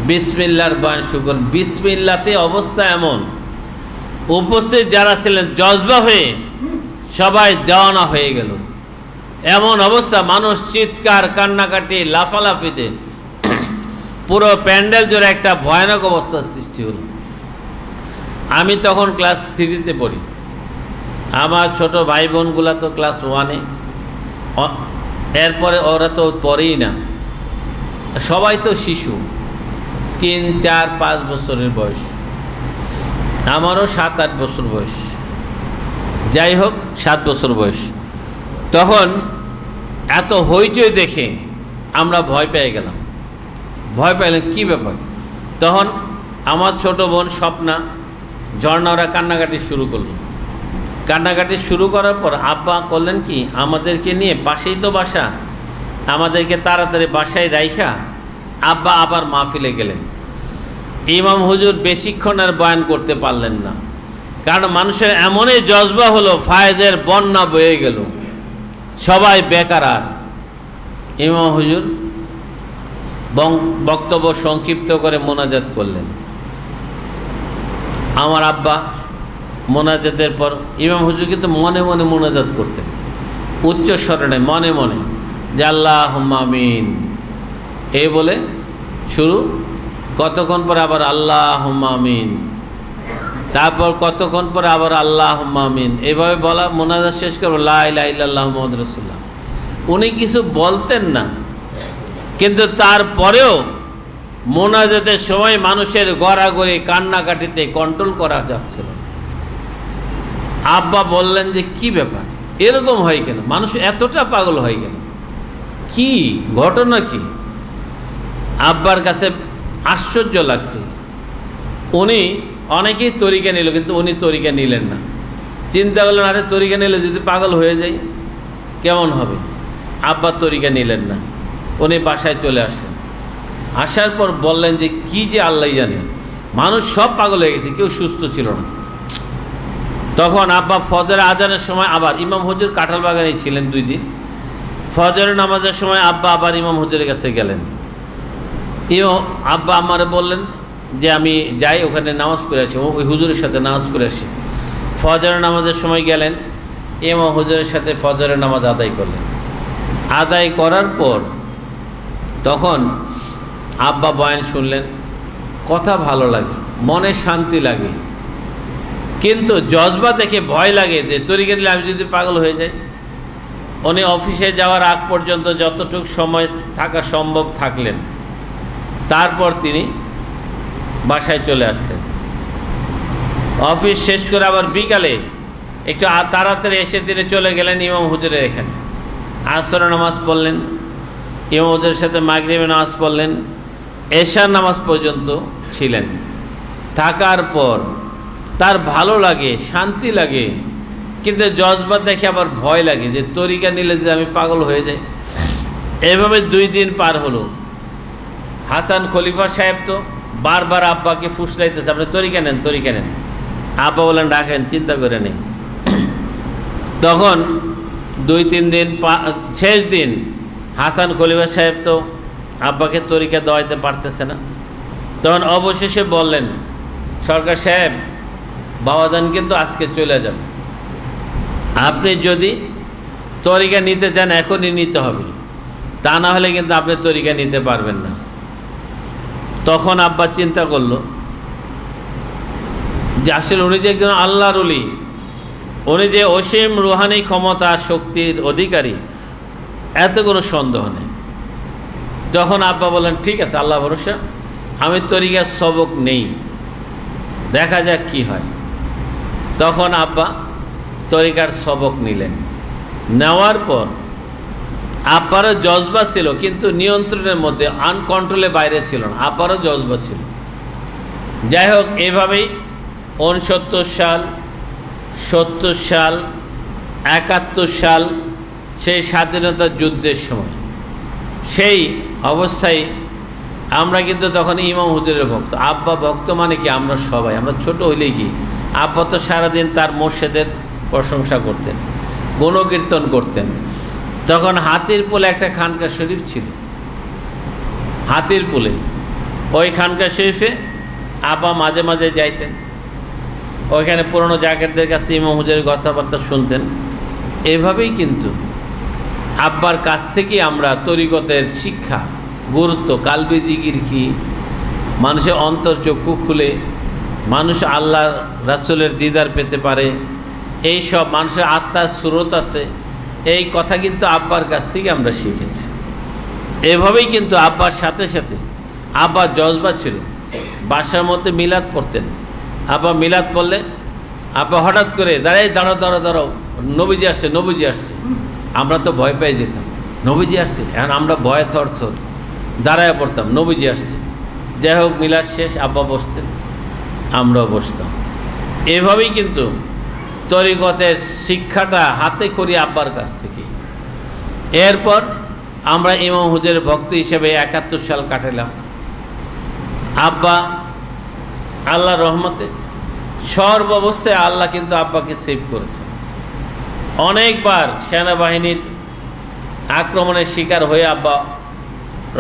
বিসমিল্লাহর বয়ান শুরু করলেন। বিসমিল্লাতে অবস্থা এমন, উপস্থিত যারা ছিলেন জজবা হয়ে সবাই দেওয়ানা হয়ে গেল। এমন অবস্থা, মানুষ চিৎকার কান্নাকাটি লাফালাফিতে পুরো প্যান্ডেল জুড়ে একটা ভয়ানক অবস্থার সৃষ্টি হল। আমি তখন ক্লাস 3-তে পড়ি, আমার ছোট ভাই বোনগুলা তো ক্লাস 1-এ, এরপরে ওরা তো পড়েই না, সবাই তো শিশু, 3, 4, 5 বছরের বয়স, আমারও 7-8 বছর বয়স, যাই হোক 7 বছর বয়স। তখন এত হইচই দেখে আমরা ভয় পেয়ে গেলাম। ভয় পাইলাম, কী ব্যাপার? তখন আমার ছোট বোন স্বপ্না, ঝর্ণা ওরা কান্নাকাটি শুরু করলো। কান্নাকাটি শুরু করার পর আব্বা করলেন কি, আমাদেরকে নিয়ে, পাশেই তো বাসা, আমাদেরকে তাড়াতাড়ি বাসায় রাইখা আব্বা আবার মাহফিলে গেলেন। ইমাম হুজুর বেশিক্ষণ আর বয়ান করতে পারলেন না, কারণ মানুষের এমনই জজবা হলো, ফায়েজের বন্যা বয়ে গেল, সবাই বেকার। আর ইমাম হুজুর বক্তব্য সংক্ষিপ্ত করে মোনাজাত করলেন। আমার আব্বা মোনাজাতের পর, ইমাম হুজুর কিন্তু মনে মনে মোনাজাত করতেন, উচ্চ স্বরে মনে মনে, যে আল্লাহুম্মা আমিন এই বলে শুরু, কতক্ষণ পরে আবার আল্লাহুম্মা আমিন, তারপর কতক্ষণ পরে আবার আল্লাহুম্মা আমিন, এইভাবে বলা মোনাজাত শেষ করবো লা ইলাহা ইল্লাল্লাহু মুহাম্মাদুর রাসূলুল্লাহ। উনি কিছু বলতেন না, কিন্তু তারপরেও মোনাজাতের সময় মানুষের গড়াগড়ি কান্নাকাটিতে কন্ট্রোল করা যাচ্ছিল। আব্বা বললেন যে কি ব্যাপার, এরকম হয় কেন, মানুষ এতটা পাগল হয় কেন, কি ঘটনা কি? আব্বার কাছে আশ্চর্য লাগছে। উনি অনেকেই তরিকা নিল, কিন্তু উনি তরিকা নিলেন না। চিন্তা করলেন, আরে তরিকা নিলে যদি পাগল হয়ে যায় কেমন হবে? আব্বা তরিকা নিলেন না, উনি বাসায় চলে আসলেন। আসার পর বললেন যে কি যে আল্লাহ জানে, মানুষ সব পাগল হয়ে গেছে, কেউ সুস্থ ছিল না। তখন আব্বা ফজরের আজানের সময়, আবার ইমাম হুজুর কাঁঠাল বাগানে ছিলেন 2 দিন, ফজরের নামাজের সময় আব্বা আবার ইমাম হুজুরের কাছে গেলেন। আব্বা আমারে বললেন যে আমি যাই ওখানে নামাজ পড়ে আসি, ওই হুজুরের সাথে নামাজ পড়ে আসি। ফজরের নামাজের সময় গেলেন, ইমাম হুজুরের সাথে ফজরের নামাজ আদায় করলেন। আদায় করার পর তখন আব্বা বয়ান শুনলেন, কথা ভালো লাগে, মনে শান্তি লাগে, কিন্তু জজবা দেখে ভয় লাগে যে তরিকা নিলে আমি যদি পাগল হয়ে যাই। উনি অফিসে যাওয়ার আগ পর্যন্ত যতটুকু সময় থাকা সম্ভব থাকলেন, তারপর তিনি বাসায় চলে আসলেন। অফিস শেষ করে আবার বিকালে একটু তাড়াতাড়ি এসে তিনি চলে গেলেন ইমাম হুজুরের এখানে, আসরের নামাজ পড়লেন, ইমাম হুজুরের সাথে মাগরিবের নামাজ পড়লেন, এশার নামাজ পর্যন্ত ছিলেন। থাকার পর তার ভালো লাগে, শান্তি লাগে, কিন্তু জজবা দেখে আবার ভয় লাগে যে তরিকা নিলে যে আমি পাগল হয়ে যাই। এভাবে 2 দিন পার হলো। হাসান খলিফা সাহেব তো বারবার আব্বাকে ফুসলাইতেছে, আপনি তরিকা নেন, তরিকা নেন। আব্বা বলেন রাখেন, চিন্তা করে নেই। তখন 2-3 দিন, শেষ দিন হাসান খলিফা সাহেব তো আব্বাকে তরিকা দেওয়াইতে পারতেছে না। তখন অবশেষে বললেন, সরকার সাহেব, বাবাজান কিন্তু আজকে চলে যাবে, আপনি যদি তরিকা নিতে চান এখনই নিতে হবে, তা না হলে কিন্তু আপনি তরিকা নিতে পারবেন না। তখন আব্বা চিন্তা করলো যে আসলে উনি যে একজন আল্লাহর ওলি, উনি যে অসীম রুহানি ক্ষমতা শক্তির অধিকারী, এত কোনো সন্দেহ নেই। তখন আব্বা বলেন, ঠিক আছে, আল্লাহ ভরসা, আমি তরিকার সবক নেই, দেখা যাক কি হয়। তখন আব্বা তরিকার সবক নিলেন। নেওয়ার পর আব্বারও জজবা ছিল, কিন্তু নিয়ন্ত্রণের মধ্যে, আনকন্ট্রোলের বাইরে ছিল না, আব্বারও জজবা ছিল। যাই হোক, এভাবেই 69 সাল, 70 সাল, 71 সাল, সেই স্বাধীনতা যুদ্ধের সময়, সেই অবস্থায় আমরা কিন্তু তখন ইমাম হুজুরের ভক্ত। আব্বা ভক্ত মানে কি, আমরা সবাই, আমরা ছোট হইলেই কি, আব্বা তো সারাদিন তার মোর্শেদের প্রশংসা করতেন, গুণকীর্তন করতেন। তখন হাতির পোলে একটা খানকা শরীফ ছিল, হাতির পোলে। ওই খানকা শরীফে আব্বা মাঝে মাঝে যাইতেন, ওইখানে পুরনো জাকেরদের কাছে ইমাম হুজুরের কথাবার্তা শুনতেন। এভাবেই কিন্তু আব্বার কাছ থেকে আমরা তরিকতের শিক্ষা, গুরুত্ব, কালবে জিকির কি, মানুষের অন্তর্চক্ষু খুলে মানুষ আল্লাহ রাসূলের দিদার পেতে পারে, এই সব মানুষের আত্মার স্রোত আছে, এই কথা কিন্তু আব্বার কাছ থেকে আমরা শিখেছি। এভাবেই কিন্তু আব্বার সাথে সাথে আব্বার জজবা ছিল, বাসার মধ্যে মিলাদ পড়তেন। আব্বা মিলাদ পড়লে আব্বা হঠাৎ করে দাঁড়াও, নবীজি আসছে, নবীজি আসছে। আমরা তো ভয় পেয়ে যেতাম, নবীজি আসছে, এখন আমরা ভয়ে থর দাঁড়ায় পড়তাম, নবীজি আসছে। যাই হোক, মিলাদ শেষ, আব্বা বসতেন, আমরাও বসতাম। এভাবেই কিন্তু তরিকতের শিক্ষাটা হাতে করি আব্বার কাছ থেকে। এরপর আমরা ইমাম হুজুরের ভক্ত হিসেবে ৭১ সাল কাটালাম। আব্বা আল্লাহর রহমতে সর্বাবস্থায় আল্লাহ কিন্তু আব্বাকে সেভ করেছেন। অনেকবার সেনাবাহিনীর আক্রমণের শিকার হয়ে আব্বা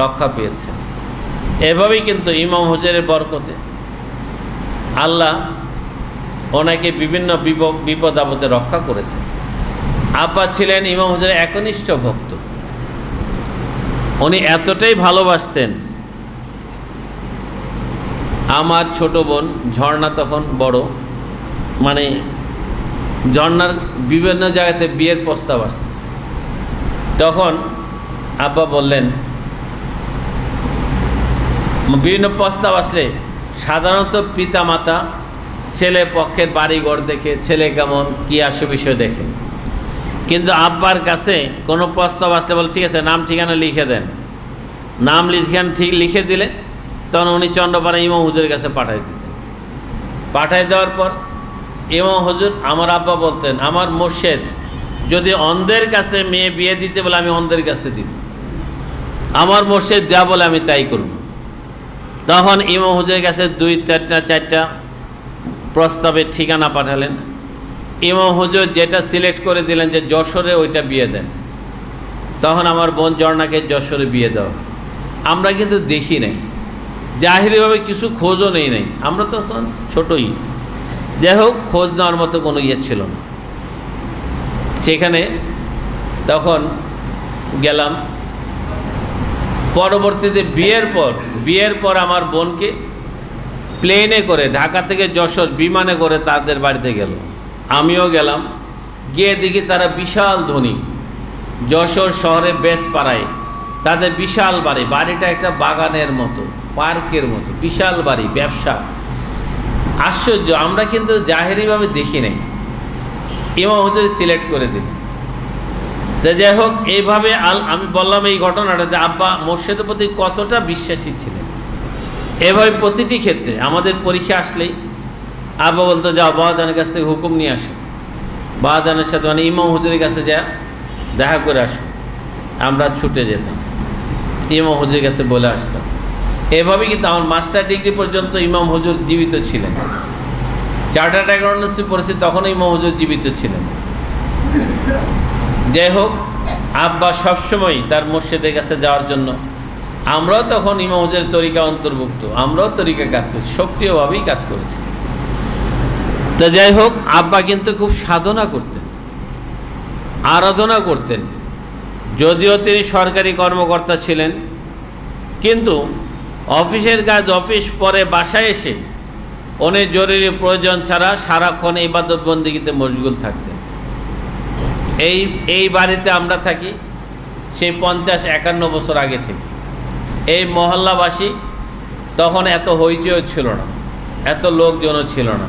রক্ষা পেয়েছেন। এভাবেই কিন্তু ইমাম হুজুরের বরকতে আল্লাহ ওনাকে বিভিন্ন বিপদ আপদে রক্ষা করেছেন। আব্বা ছিলেন ইমাম হুজুরের একনিষ্ঠ ভক্ত। উনি এতটাই ভালোবাসতেন, আমার ছোট বোন ঝর্ণা তখন বড়, মানে ঝর্ণার বিভিন্ন জায়গাতে বিয়ের প্রস্তাব আসতেছে। তখন আব্বা বললেন, বিভিন্ন প্রস্তাব আসলে সাধারণত পিতা মাতা ছেলে পক্ষের বাড়িঘর দেখে, ছেলে কেমন কী আসে বিষয় দেখেন। কিন্তু আব্বার কাছে কোনো প্রস্তাব আসলে বলে, ঠিক আছে, নাম ঠিকানা লিখে দেন। নাম ঠিক লিখে দিলে তখন উনি চন্দ্রপাড়া ইমাম হুজুরের কাছে পাঠাই দিতেন। পাঠাই দেওয়ার পর ইমাম হুজুর, আমার আব্বা বলতেন, আমার মুর্শেদ যদি অন্ধের কাছে মেয়ে বিয়ে দিতে বলে আমি অন্ধের কাছে দিব, আমার মুর্শেদ যা বলে আমি তাই করব। তখন ইমাম হুজুরের কাছে 2-4টা প্রস্তাবের ঠিকানা পাঠালেন। ইমাম হুজুর যেটা সিলেক্ট করে দিলেন যে যশোরে ওইটা বিয়ে দেন। তখন আমার বোন ঝর্ণাকে যশোরে বিয়ে দেওয়া। আমরা কিন্তু দেখি নাই, জাহিরিভাবে কিছু খোঁজও নেই নাই, আমরা তো তখন ছোটই। যাই হোক, খোঁজ নেওয়ার মতো কোনো ইয়ে ছিল না সেখানে। তখন গেলাম। পরবর্তীতে বিয়ের পর আমার বোনকে প্লেনে করে ঢাকা থেকে যশোর বিমানে করে তাদের বাড়িতে গেল। আমিও গেলাম। গিয়ে দেখি তারা বিশাল ধনী, যশোর শহরে বেশ পাড়ায় তাদের বিশাল বাড়ি, বাড়িটা একটা বাগানের মতো, পার্কের মতো বিশাল বাড়ি, ব্যবসা। আশ্চর্য, আমরা কিন্তু জাহেরিভাবে দেখি নাই। ইমাম হুজুর সিলেক্ট করে দিলেন। তো যাই হোক, এইভাবে আমি বললাম এই ঘটনাটা যে আব্বা মুর্শিদের প্রতি কতটা বিশ্বাসী ছিলেন। এভাবে প্রতিটি ক্ষেত্রে আমাদের পরীক্ষা আসলেই আব্বা বলতো, যাও বাবাজানের কাছ থেকে হুকুম নিয়ে আসো, বাবাজানের সাথে মানে ইমাম হুজুরের কাছে যা দেখা করে আসো। আমরা ছুটে যেতাম, ইমাম হুজুরের কাছে বলে আসতাম। এভাবে কিন্তু আমার মাস্টার ডিগ্রি পর্যন্ত ইমাম হুজুর জীবিত ছিলেন। চার্টার্ড অ্যাকাউন্টেন্সি পড়েছি, তখনও ইমাম হুজুর জীবিত ছিলেন। যাই হোক, আব্বা সবসময় তার মুর্শিদের কাছে যাওয়ার জন্য, আমরাও তখন ইমাম হুজুরের তরিকা অন্তর্ভুক্ত, আমরাও তরিকা কাজ করছি, সক্রিয়ভাবেই কাজ করেছি। তো যাই হোক, আব্বা কিন্তু খুব সাধনা করতেন, আরাধনা করতেন। যদিও তিনি সরকারি কর্মকর্তা ছিলেন, কিন্তু অফিসের কাজ অফিস, পরে বাসায় এসে উনি জরুরি প্রয়োজন ছাড়া সারাক্ষণ ইবাদত বন্দেগীতে মশগুল থাকতেন। এই বাড়িতে আমরা থাকি সেই 50-51 বছর আগে থেকে। এই মহল্লাবাসী তখন এত হইচই ছিল না, এত লোকজনও ছিল না।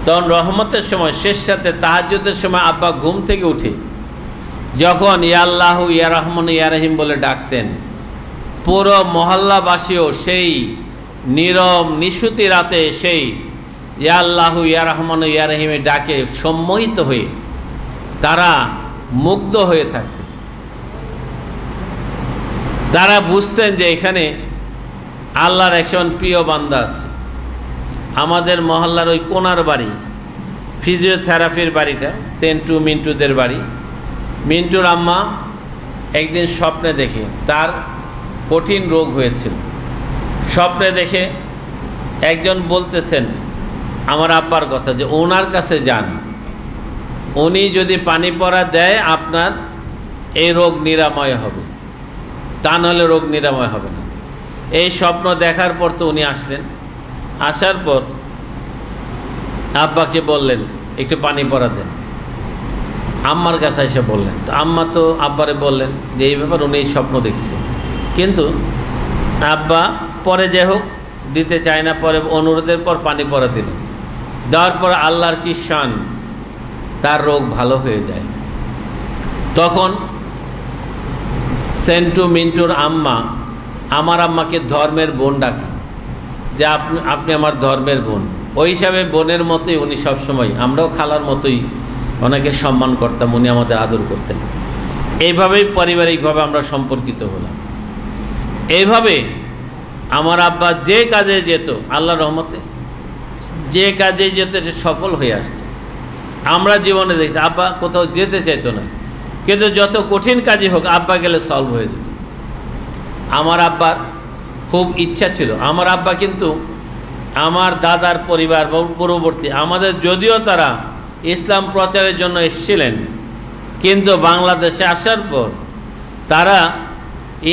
তখন রহমতের সময়, শেষ সাথে তাহাজ্জুদের সময় আব্বা ঘুম থেকে উঠে যখন ইয়া আল্লাহু ইয়া রহমান ইয়া রহিম বলে ডাকতেন, পুরো মহল্লাবাসীও সেই নীরব নিশুতি রাতে সেই ইয়া আল্লাহু ইয়া রহমান ইয়া রহিমে ডাকে সম্মোহিত হয়ে তারা মুগ্ধ হয়ে থাকতেন। তারা বুঝতেন যে এখানে আল্লাহর একজন প্রিয় বান্দা আছে। আমাদের মহল্লার ওই কোনার বাড়ি, ফিজিওথেরাপির বাড়িটা সেন্টু মিন্টুদের বাড়ি। মিন্টুর আম্মা একদিন স্বপ্নে দেখে তার কঠিন রোগ হয়েছিল। স্বপ্নে দেখে একজন বলতেছেন আমার আব্বার কথা যে ওনার কাছে যান, উনি যদি পানি পড়া দেয় আপনার এই রোগ নিরাময় হবে, তা নাহলে রোগ নিরাময় হবে না। এই স্বপ্ন দেখার পর তো উনি আসলেন। আসার পর আব্বাকে বললেন একটু পানি পড়া দেন। আম্মার কাছে এসে বললেন, তো আম্মা তো আব্বারে বললেন যে এই ব্যাপার উনি এই স্বপ্ন দেখছে, কিন্তু আব্বা পরে যে হোক দিতে চায় না। পরে অনুরোধের পর পানি পড়া দিলেন। দেওয়ার পর আল্লাহর কি শান, তার রোগ ভালো হয়ে যায়। তখন সেন্টু মিন্টুর আম্মা আমার আম্মাকে ধর্মের বোন ডাকলেন যে আপনি আমার ধর্মের বোন। ওই হিসাবে বোনের মতোই উনি সবসময়, আমরাও খালার মতোই ওনাকে সম্মান করতাম, উনি আমাদের আদর করতেন। এইভাবেই পারিবারিকভাবে আমরা সম্পর্কিত হলাম। এইভাবে আমার আব্বা যে কাজে যেত, আল্লাহর রহমতে যে কাজে যেত সফল হয়ে আসত। আমরা জীবনে দেখছি আব্বা কোথাও যেতে চাইতো না, কিন্তু যত কঠিন কাজই হোক আব্বা গেলে সলভ হয়ে যেত। আমার আব্বার খুব ইচ্ছা ছিল। আমার আব্বা কিন্তু আমার দাদার পরিবার পূর্ববর্তী আমাদের, যদিও তারা ইসলাম প্রচারের জন্য এসেছিলেন, কিন্তু বাংলাদেশে আসার পর তারা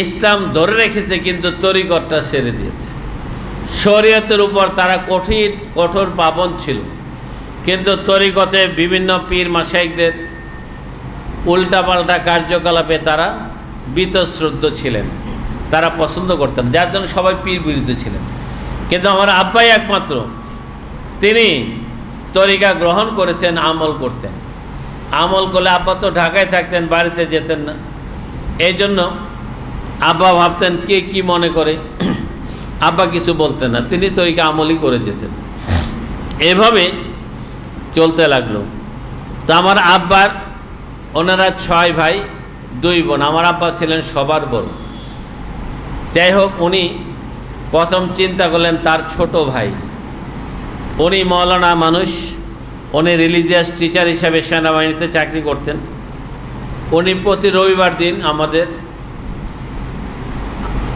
ইসলাম ধরে রেখেছে, কিন্তু তরিকতটা ছেড়ে দিয়েছে। শরীয়তের উপর তারা কঠোর পাবন্দ ছিল, কিন্তু তরিকতে বিভিন্ন পীর মাশায়েখদের উল্টাপাল্টা কার্যকলাপে তারা বীতশ্রদ্ধ ছিলেন, তারা পছন্দ করতেন, যার জন্য সবাই পীর বিরোধী ছিলেন। কিন্তু আমার আব্বাই একমাত্র তিনি তরিকা গ্রহণ করেছেন, আমল করতেন। আমল করলে আব্বা তো ঢাকায় থাকতেন, বাড়িতে যেতেন না। এই জন্য আব্বা ভাবতেন কে কি মনে করে, আব্বা কিছু বলতেন না, তিনি তরিকা আমলই করে যেতেন। এভাবে চলতে লাগলো। তো আমার আব্বার ওনারা 6 ভাই 2 বোন, আমার আব্বা ছিলেন সবার বড়। যাই হোক, উনি প্রথম চিন্তা করলেন তার ছোট ভাই, উনি মৌলানা মানুষ, উনি রিলিজিয়াস টিচার হিসাবে সেনাবাহিনীতে চাকরি করতেন। উনি প্রতি রবিবার দিন আমাদের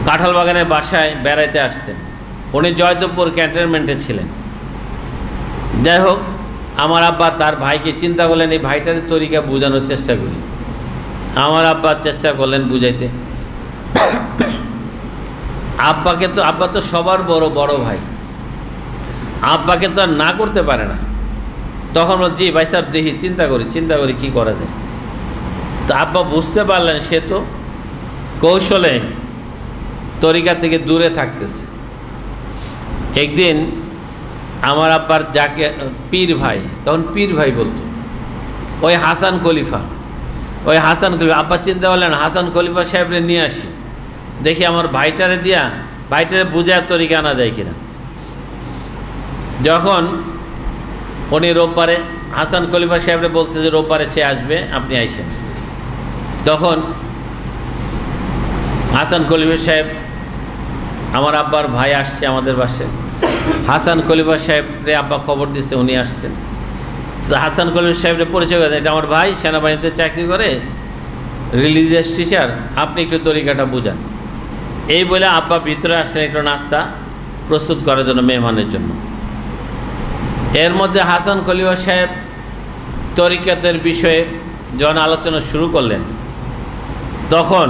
কাঁঠালবাগানের বাসায় বেড়াইতে আসতেন। উনি জয়দেবপুর ক্যান্টনমেন্টে ছিলেন। যাই হোক, আমার আব্বা তার ভাইকে চিন্তা করলেন এই ভাইটার তরিকা বোঝানোর চেষ্টা করি। আমার আব্বা চেষ্টা করলেন বুঝাইতে। আব্বা তো সবার বড় ভাই, আব্বাকে তো আর না করতে পারে না। তখন জি ভাই সাহেব দেখি চিন্তা করি কি করা যায়। তো আব্বা বুঝতে পারলেন সে তো কৌশলে তরিকা থেকে দূরে থাকতেছে। একদিন আমার আব্বার যাকে পীর ভাই, তখন পীর ভাই বলতো, ওই হাসান খলিফা আব্বা চিন্তা করলেন হাসান খলিফা সাহেবরে নিয়ে আসি, দেখি আমার ভাইটারে বুঝায় তরিকা আনা যায় কিনা। যখন উনি রোববারে হাসান খলিফা সাহেবরে বলছে যে রোববারে সে আসবে, আপনি আইসেন। তখন হাসান খলিফা সাহেব, আমার আব্বার ভাই আসছে আমাদের বাসায়। হাসান খলিফা সাহেবরে আব্বা খবর দিচ্ছে উনি আসছেন। তো হাসান খলিফা সাহেবরে পরিচয় করে, এটা আমার ভাই, সেনাবাহিনীতে চাকরি করে, রিলিজিয়াস টিচার, আপনি একটু তরিকাটা বুঝান। এই বলে আব্বা ভিতরে আসলেন একটু নাস্তা প্রস্তুত করার জন্য মেহমানের জন্য। এর মধ্যে হাসান খলিফা সাহেব তরিকাতের বিষয়ে যখন আলোচনা শুরু করলেন, তখন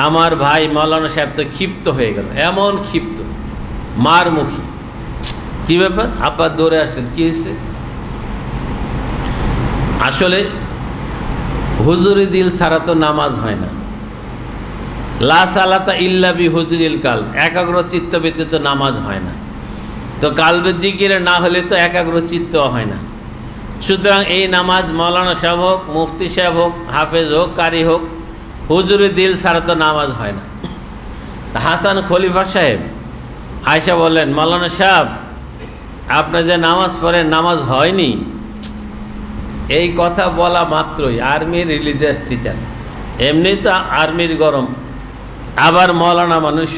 আমার ভাই মৌলানা সাহেব তো ক্ষিপ্ত হয়ে গেল, এমন ক্ষিপ্ত, মারমুখী। কী ব্যাপার? আব্বা দৌড়ে আসলেন, কী হয়েছে? আসলে হুজুরি দিল ছাড়া তো নামাজ হয় না। লা সালাতা ইল্লা বি হুজুরিল কালব, একাগ্র চিত্ত ব্যতীত নামাজ হয় না। তো কালবের জিকিরে না হলে তো একাগ্র চিত্ত হয় না। সুতরাং এই নামাজ মৌলানা সাহেব হোক, মুফতি সাহেব হোক, হাফেজ হোক, কারি হোক, হুজুরি দিল ছাড়া তো নামাজ হয় না। হাসান খলিফা সাহেব আয়সা বললেন, মৌলানা সাহেব আপনি যে নামাজ পড়েন নামাজ হয়নি। এই কথা বলা মাত্রই আর্মির রিলিজিয়াস টিচার, এমনি তো আর্মির গরম, আবার মৌলানা মানুষ,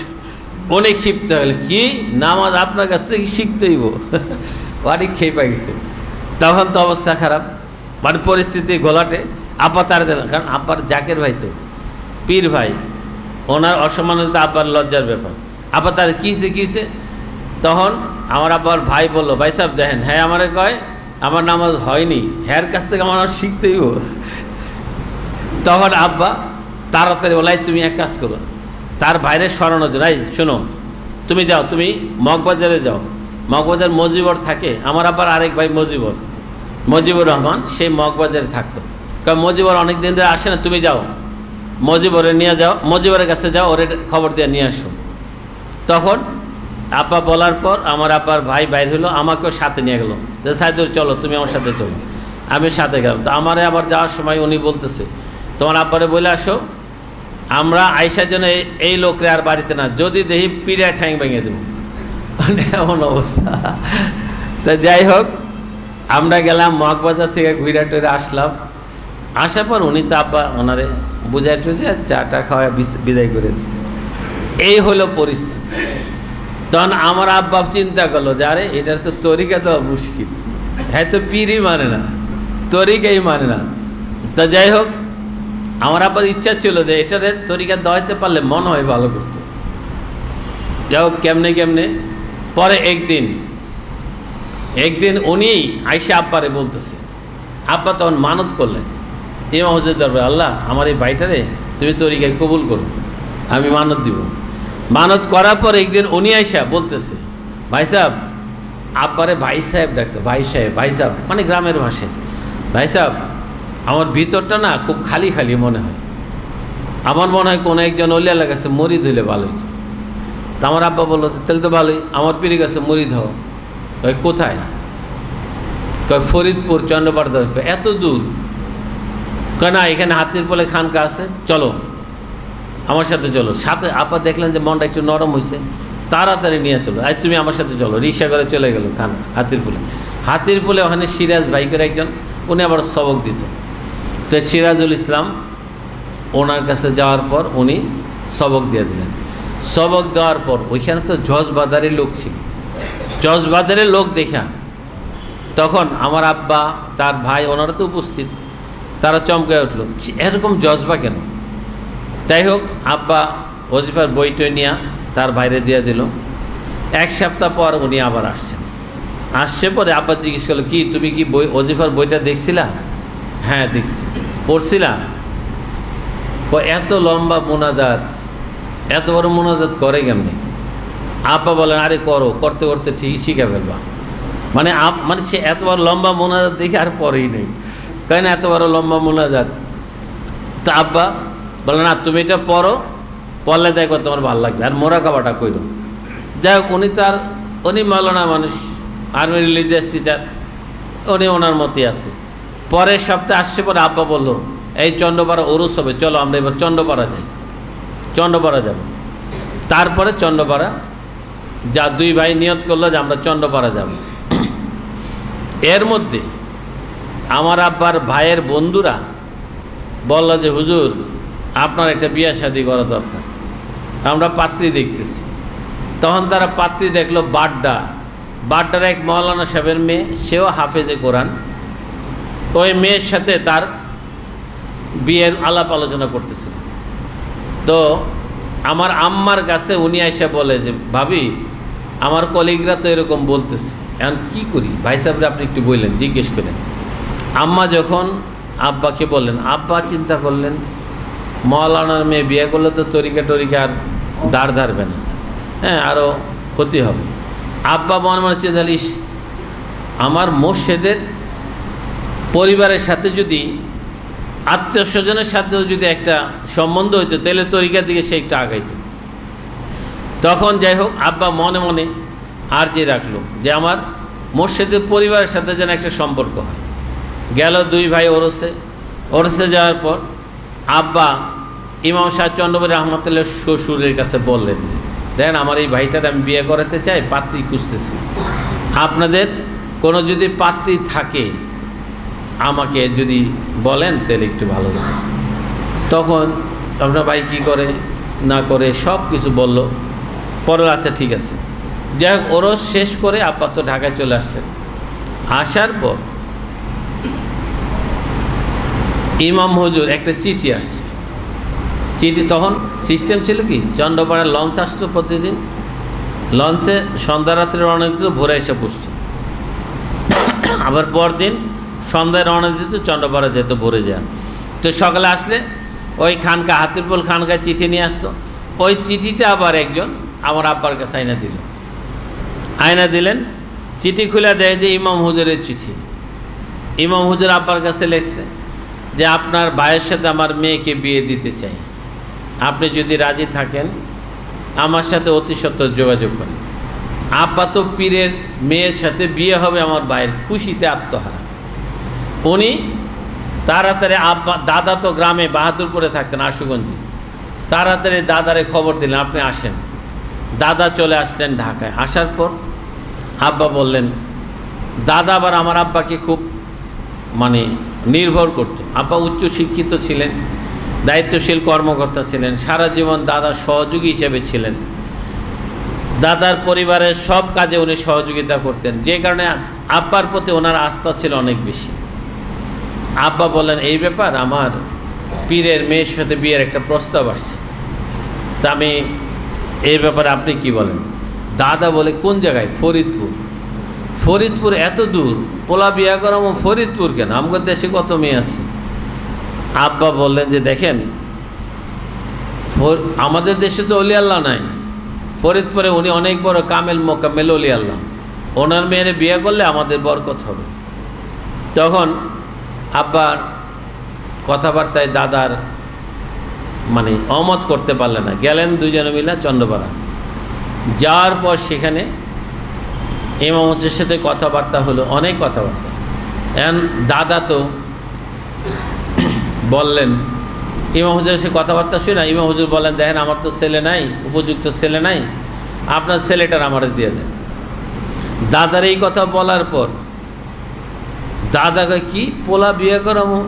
উনি ক্ষিপ্ত হলে কি নামাজ আপনার কাছ থেকে শিখতেইব, বাড়ি খেয়ে পাই গেছে। তখন তো অবস্থা খারাপ, মানে পরিস্থিতি ঘোলাটে। আব্বা তার দিলেন, কারণ আব্বার জাকের ভাই তো পীর ভাই, ওনার অসম্মানিত আব্বার লজ্জার ব্যাপার। আব্বা তার কী হয়েছে? তখন আমার আব্বার ভাই বলল, ভাই সাহেব দেখেন, হ্যাঁ আমারে কয় আমার নামাজ হয়নি, হ্যার কাছ থেকে আমার শিখতেই। তখন আব্বা তাড়াতাড়ি বলাই, তুমি এক কাজ করো, তার বাইরে সরানো যায়, শোনো তুমি যাও, তুমি মগবাজারে যাও, মগবাজার মজিবর থাকে, আমার আবার আরেক ভাই মজিবুর রহমান, সেই মগবাজারে থাকতো। কারণ মজিবর অনেক দিন ধরে আসে না, তুমি যাও মজিবরে নিয়ে যাও, মজিবরের কাছে যাও, ওরে খবর দিয়ে নিয়ে আসো। তখন আব্বা বলার পর আমার আব্বার ভাই বাইর হলো, আমাকেও সাথে নিয়ে গেল, যে সাইদুর চলো, তুমি আমার সাথে চলো। আমি সাথে গেলাম। তো আমারে আবার যাওয়ার সময় উনি বলতেছে, তোমার আব্বারে বলে আসো আমরা আইসার জন্য এই লোকরে আর বাড়িতে না, যদি দেখি পিড়া ঠ্যাং ভেঙে দেব, মানে এমন অবস্থা। তো যাই হোক, আমরা গেলাম মগবাজার থেকে ঘুরে টুরে আসলাম। আসার পর উনি তো আব্বা ওনারে বুঝাই টুঝে চাটা খাওয়া বিদায় করে দিচ্ছে। এই হলো পরিস্থিতি। তখন আমার আব্বা চিন্তা করলো যে আরে এটার তো তরিকা তো মুশকিল, হ্যাঁ তো পীরই মানে না, তরিকাই মানে না। তো যাই হোক, আমার আব্বার ইচ্ছা ছিল যে এটারে তরিকা দেওয়াইতে পারলে মনে হয় ভালো করতো। যাই হোক, কেমনে পরে একদিন উনি আইসা আব্বারে বলতেছে, আব্বা তখন মানত করলেন ইমাম হুজুর দরবারে, আল্লাহ আমার এই ভাইটারে তুমি তরিকায় কবুল করো, আমি মানত দিব। মানত করার পর একদিন উনি আইসা বলতেছে, ভাই সাহেব, আব্বারে ভাই সাহেব ডাকতো, ভাই সাহেব মানে গ্রামের ভাষায়, ভাই সাহেব আমার ভিতরটা না খুব খালি খালি মনে হয়, আমার মনে হয় কোনো একজন অলিয়ার কাছে মরিদ হইলে ভালো হইতো। তা আমার আব্বা বললো, তাহলে তো ভালোই, আমার পীরের কাছে মরিদ হও। কোথায়? কয় ফরিদপুর চন্দ্রপাড়া। এত দূর? কয় না, এখানে হাতির পোলে খানকা আছে, চলো আমার সাথে চলো। সাথে আব্বা দেখলেন যে মনটা একটু নরম হয়েছে, তাড়াতাড়ি নিয়ে চলো, আজ তুমি আমার সাথে চলো। রিক্সা করে চলে গেল হাতির পোলে ওখানে সিরাজ ভাই করে একজন, উনি আবার সবক দিত। তো সিরাজুল ইসলাম ওনার কাছে যাওয়ার পর উনি সবক দিয়ে দিলেন। সবক দেওয়ার পর ওইখানে তো জজবাজারের লোক ছিল, জজবাজারের লোক দেখা তখন আমার আব্বা তার ভাই ওনারা তো উপস্থিত, তারা চমকে উঠলো, এরকম জজবা কেন? যাই হোক, আব্বা ওজিফার বইটই নিয়ে তার বাইরে দিয়ে দিল। এক সপ্তাহ পর উনি আবার আসছে পরে আব্বা জিজ্ঞেস করলো, কি তুমি কি ওজিফার বইটা দেখছিলা? হ্যাঁ দেখছি। পড়ছিলা? এত লম্বা মোনাজাত, এত বড় মোনাজাত করে কেমনি? আব্বা বলেন, আরে করতে করতে ঠিক শিখে ফেলবা। মানে সে এত বড় লম্বা মোনাজাত দেখে আর পরেই নেই, কেন এত বড় লম্বা মোনাজাত। তা আব্বা বলে, না তুমি এটা পড়লে দেখো তোমার ভালো লাগবে, আর মোরাকাবাটা কইরো। যাই হোক, উনি মাওলানা মানুষ, আর্মি রিলিজিয়াস টিচার, উনি ওনার মতই আছে। পরের সপ্তাহে আসছে পরে আব্বা বলল, এই চন্দ্রপাড়া ওরস হবে, চলো আমরা এবার চন্দ্রপাড়া যাব। তারপরে চন্দ্রপাড়া যা দুই ভাই নিয়ত করলো যে আমরা চন্দ্রপাড়া যাব। এর মধ্যে আমার আব্বার ভাইয়ের বন্ধুরা বলল যে হুজুর আপনার একটা বিয়ে শাদী করা দরকার, আমরা পাত্রী দেখতেছি। তখন তারা পাত্রী দেখলো বাড্ডার এক মৌলানা সাহেবের মেয়ে, সেও হাফেজে কোরআন। ওই মেয়ের সাথে তার বিয়ের আলাপ আলোচনা করতেছিল। তো আমার আম্মার কাছে উনি আইসা বলে যে ভাবি, আমার কলিগরা তো এরকম বলতেছে, এখন কী করি? ভাই সাহেবরা আপনি একটু বললেন, জিজ্ঞেস করেন। আম্মা যখন আব্বাকে বললেন, আব্বা চিন্তা করলেন মৌলানার মেয়ে বিয়ে করলে তো তরিকা আর দাঁড় ধারবে না, হ্যাঁ আরও ক্ষতি হবে। আব্বা মনে চিন্তা, আমার মোর্শেদের পরিবারের সাথে যদি আত্মীয় স্বজনের সাথেও যদি একটা সম্বন্ধ হইতো, তাহলে তরিকার দিকে সে একটু আগাইত। তখন যাই হোক, আব্বা মনে আর্জি রাখলো যে আমার মোর্শেদের পরিবারের সাথে যেন একটা সম্পর্ক হয়। গেল দুই ভাই ওরসে যাওয়ার পর আব্বা ইমাম শাহ চন্দ্রবাড়ি রহমতুল্লাহ শ্বশুরের কাছে বললেন যে দেখেন, আমার এই ভাইটার আমি বিয়ে করাতে চাই, পাত্রী খুঁজতেছি, আপনাদের কোনো যদি পাত্রী থাকে আমাকে যদি বলেন তাহলে একটু ভালো হতো। তখন আপনার ভাই কী করে না করে সব কিছু বলল। পরে আচ্ছা ঠিক আছে। যাই হোক, ওরস শেষ করে আব্বা তো ঢাকায় চলে আসলেন। আসার পর ইমাম হুজুর একটা চিঠি আসছে, চিঠি তখন সিস্টেম ছিল কি, চন্দ্রপাড়ায় লঞ্চ আসতো প্রতিদিন, লঞ্চে সন্ধ্যা রাত্রে রওনা দিত, ভোরে এসে পৌঁছত, আবার পরদিন সন্ধ্যায় রওনা দিত, চন্দ্রপাড়া যেত ভোরে যায়। তো সকালে আসলে ওই খানকা হাতিরপুল খানকায় চিঠি নিয়ে আসতো, ওই চিঠিটা আবার একজন আমার আব্বার কাছে আয়না দিলেন। চিঠি খুলে দেয় যে ইমাম হুজুরের চিঠি। ইমাম হুজুর আব্বার কাছে লিখছে যে আপনার ভাইয়ের সাথে আমার মেয়েকে বিয়ে দিতে চাই, আপনি যদি রাজি থাকেন আমার সাথে অতি সত্বর যোগাযোগ করেন। আব্বা তো পীরের মেয়ের সাথে বিয়ে হবে আমার ভাইয়ের, খুশিতে আত্মহারা। উনি তাড়াতাড়ি দাদা তো গ্রামে বাহাদুরপুরে থাকতেন আশুগঞ্জে, তাড়াতাড়ি দাদারে খবর দিলেন আপনি আসেন। দাদা চলে আসলেন ঢাকায়। আসার পর আব্বা বললেন, দাদা আবার আমার আব্বাকে খুব নির্ভর করত। আব্বা উচ্চ শিক্ষিত ছিলেন, দায়িত্বশীল কর্মকর্তা ছিলেন, সারা জীবন দাদার সহযোগী হিসেবে ছিলেন। দাদার পরিবারের সব কাজে উনি সহযোগিতা করতেন, যে কারণে আব্বার প্রতি ওনার আস্থা ছিল অনেক বেশি। আব্বা বললেন, এই ব্যাপার আমার পীরের মেয়ের সাথে বিয়ের একটা প্রস্তাব আসছে, তা আমি এই ব্যাপারে আপনি কি বলেন? দাদা বলে, কোন জায়গায়? ফরিদপুর। ফরিদপুর এত দূর, পোলা বিয়া করামো ফরিদপুর কেন? আমাদের দেশে কত মেয়ে আছে। আব্বা বললেন যে দেখেন, আমাদের দেশে তো অলি আল্লাহ নাই, ফরিদপুরে উনি অনেক বড় কামেল মোকামেল অলি আল্লাহ, ওনার মেয়েরে বিয়ে করলে আমাদের বরকত হবে। তখন আব্বার কথাবার্তায় দাদার অমত করতে পারলেন না, গেলেন দুজনে মিলে চন্দ্রপাড়া। যাওয়ার পর সেখানে ইমাম হুজুরের সাথে কথাবার্তা হলো, অনেক কথাবার্তা। এখন দাদা তো বললেন, ইমাম হুজুরের সাথে কথাবার্তা শুনে ইমাম হুজুর বলেন, দেখেন আমার তো ছেলে নাই, উপযুক্ত ছেলে নাই, আপনার ছেলেটার আমারে দিয়ে দেন। দাদার এই কথা বলার পর দাদাকে, কি পোলা বিয়ে করামো,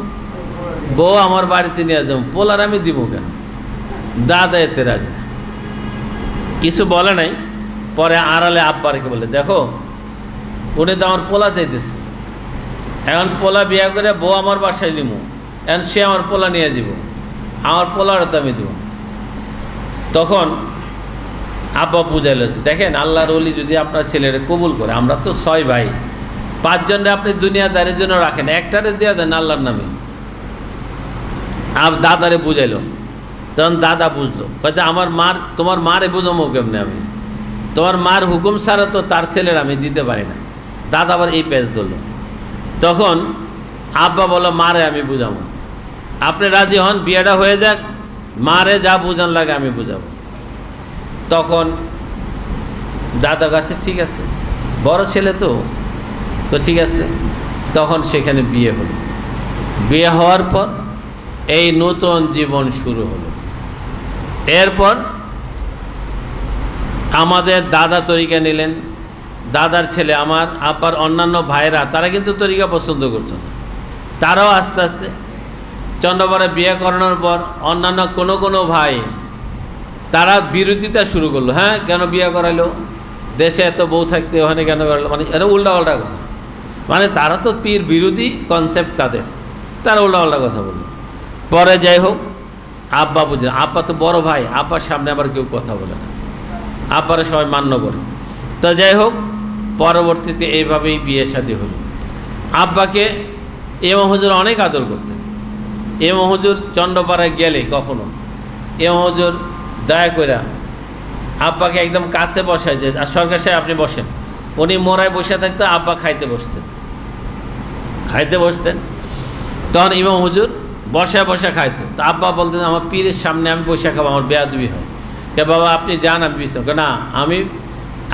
বউ আমার বাড়িতে নিয়ে যাবো, পোলার আমি দিব কেন? দাদা এতে রাজি না, কিছু বলে নাই। পরে আড়ালে আব্বারকে বলে, দেখো উনি তো আমার পোলা চাইতেছে, এখন পোলা বিয়ে করে বউ আমার বাসায় নিব, এখন সে আমার পোলা নিয়ে যাব, আমার পোলারও তো আমি দেব। তখন আব্বা বুঝাইল, দেখেন আল্লাহর ওলি যদি আপনার ছেলেরা কবুল করে, আমরা তো 6 ভাই, 5 জনরে আপনি দুনিয়াদারের জন্য রাখেন, একটারে দিয়ে দেন আল্লাহর নামে। দাদারে বুঝাইল, তখন দাদা বুঝলো, হয়তো তোমার মারে বুঝামো কেমনে, আমি তোমার মার হুকুম ছাড়া তো তার ছেলের আমি দিতে পারি না। দাদা আবার এই পেজ ধরল। তখন আব্বা বলল, মারে আমি বুঝাবো, আপনি রাজি হন, বিয়েটা হয়ে যাক, মারে যা বুঝান লাগে আমি বুঝাবো। তখন দাদা কাছে, ঠিক আছে, বড় ছেলে তো ঠিক আছে। তখন সেখানে বিয়ে হলো। বিয়ে হওয়ার পর এই নতুন জীবন শুরু হলো। এরপর আমাদের দাদা তরিকা নিলেন, দাদার ছেলে আমার আব্বার অন্যান্য ভাইরা, তারা কিন্তু তরিকা পছন্দ করতো না, তারাও আস্তে আস্তে চন্দ্রপাড়ায় বিয়ে করানোর পর অন্যান্য কোনো ভাই তারা বিরোধিতা শুরু করলো। হ্যাঁ, কেন বিয়ে করাইলো, দেশে এত বউ থাকতে ওখানে কেন করালো, এটা উল্টাপাল্টা কথা। তারা তো পীর বিরোধী কনসেপ্ট তাদের, তারা উল্টাপাল্টা কথা বললো। পরে যাই হোক, আব্বা বুঝলেন, আব্বা তো বড় ভাই, আব্বার সামনে আবার কেউ কথা বলে না, আব্বারা সবাই মান্য করে। তো যাই হোক, পরবর্তীতে এইভাবেই বিয়ে শাদী হলো। আব্বাকে ইমাম হুজুর অনেক আদর করতেন। ইমাম হুজুর চন্দ্রপাড়ায় গেলে কখনো ইমাম হুজুর দয়া করে আব্বাকে একদম কাছে বসায়, যে সরকার সাহেব আপনি বসেন। উনি মোড়ায় বসে থাকতো, আব্বা খাইতে বসতেন। তখন ইমাম হুজুর বসে খাইতো। তো আব্বা বলতেন, আমার পীরের সামনে আমি বসে খাবো, আমার বেয়াদবি হয়। কে বাবা আপনি যান, আমি বিশ্রাম, না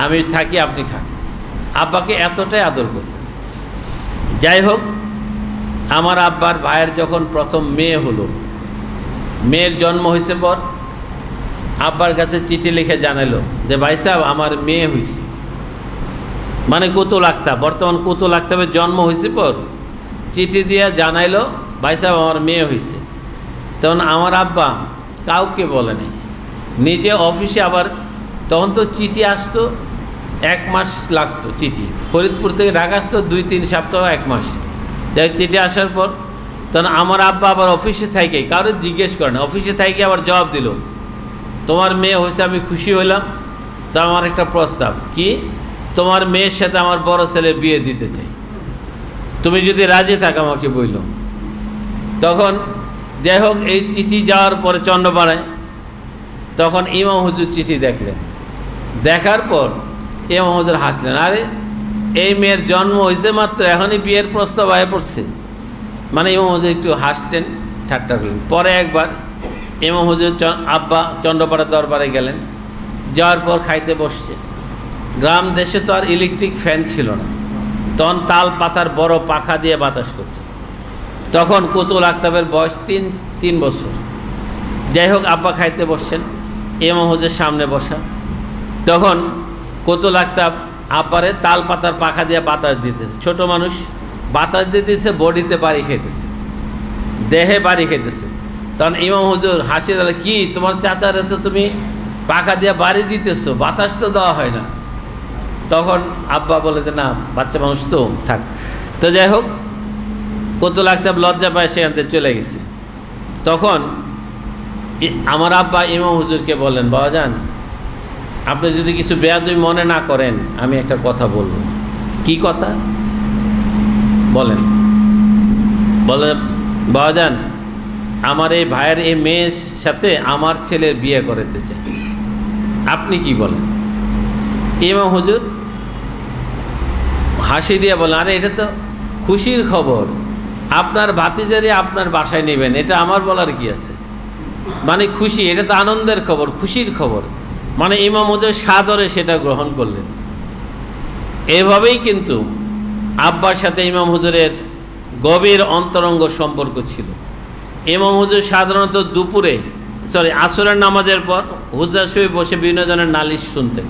আমি থাকি, আপনি খান। আব্বাকে এতটাই আদর করতেন। যাই হোক, আমার আব্বার ভাইয়ের যখন প্রথম মেয়ে হলো, মেয়ের জন্ম হয়েছে পর আব্বার কাছে চিঠি লিখে জানালো যে ভাই সাহেব আমার মেয়ে হয়েছে, কুতুল আক্তাব, বর্তমান কুতুল আক্তাবের জন্ম হয়েছে পর চিঠি দিয়ে জানাইলো ভাই সাহেব আমার মেয়ে হয়েছে। তখন আমার আব্বা কাউকে বলে নাই, নিজে অফিসে, আবার তখন তো চিঠি আসতো 1 মাস লাগতো, চিঠি ফরিদপুর থেকে ঢাকা আসতো 2-3 সপ্তাহ 1 মাস। যাই চিঠি আসার পর তখন আমার আব্বা আবার অফিসে থাকে, কারো জিজ্ঞেস করে না, অফিসে থাকে আবার জবাব দিল, তোমার মেয়ে হয়েছে, আমি খুশি হইলাম, তো আমার একটা প্রস্তাব কি, তোমার মেয়ের সাথে আমার বড় ছেলে বিয়ে দিতে চাই, তুমি যদি রাজি থাকো আমাকে বইল। তখন যাই হোক, এই চিঠি যাওয়ার পরে চন্দ্রপাড়ায়, তখন ইমাম হুজুর চিঠি দেখলেন। দেখার পর ইমাম হুজুর হাসলেন, আরে এই মেয়ের জন্ম হয়েছে মাত্র, এখনই বিয়ের প্রস্তাব আয় পড়ছে। মানে ইমাম হুজুর একটু হাসতেন, ঠাট্টা করলেন। পরে একবার ইমাম হুজুর আব্বা চন্দ্রপাড়া দরবারে গেলেন, যাওয়ার পর খাইতে বসছে। গ্রাম দেশে তো আর ইলেকট্রিক ফ্যান ছিল না, তখন তাল পাতার বড় পাখা দিয়ে বাতাস করত। তখন কুতুল আক্তাবের বয়স তিন বছর। যাই হোক, আব্বা খাইতে বসছেন, ইমাম হুজুর সামনে বসা। তখন কুতুল আক্তাব আব্বারে তাল পাতার পাখা দিয়ে বাতাস দিতেছে। ছোট মানুষ বাতাস দিতেছে, বডিতে বাড়ি খেতেছে, দেহে বাড়ি খেতেছে। তখন ইমাম হুজুর হাসি দিল, কি তোমার চাচারে তো তুমি পাখা দিয়ে বাড়ি দিতেছো, বাতাস তো দেওয়া হয় না। তখন আব্বা বলে যে না, বাচ্চা মানুষ তো থাক। তো যাই হোক, কুতুল আক্তাব লজ্জা পায়, সেখান থেকে চলে গেছে। তখন আমার আব্বা ইমাম হুজুরকে বললেন, বাবাজান, আপনি যদি কিছু বেয়াদবি মনে না করেন, আমি একটা কথা বলবো। কি কথা বলেন? বলে, বাবাজান, আমার এই ভাইয়ের এই মেয়ের সাথে আমার ছেলের বিয়ে করতে চাই, আপনি কি বলেন? ইমাম হুজুর হাসি দিয়ে বলেন, আরে এটা তো খুশির খবর, আপনার ভাতিজারি আপনার বাসায় নেবেন, এটা আমার বলার কি আছে? মানে খুশি, এটা তো আনন্দের খবর, খুশির খবর। মানে ইমাম হুজুর সাদরে সেটা গ্রহণ করলেন। এভাবেই কিন্তু আব্বার সাথে ইমাম হুজুরের গভীর অন্তরঙ্গ সম্পর্ক ছিল। ইমাম হুজুর সাধারণত আসরের নামাজের পর হুজরা শুয়ে বসে বিভিন্ন জনের নালিশ শুনতেন,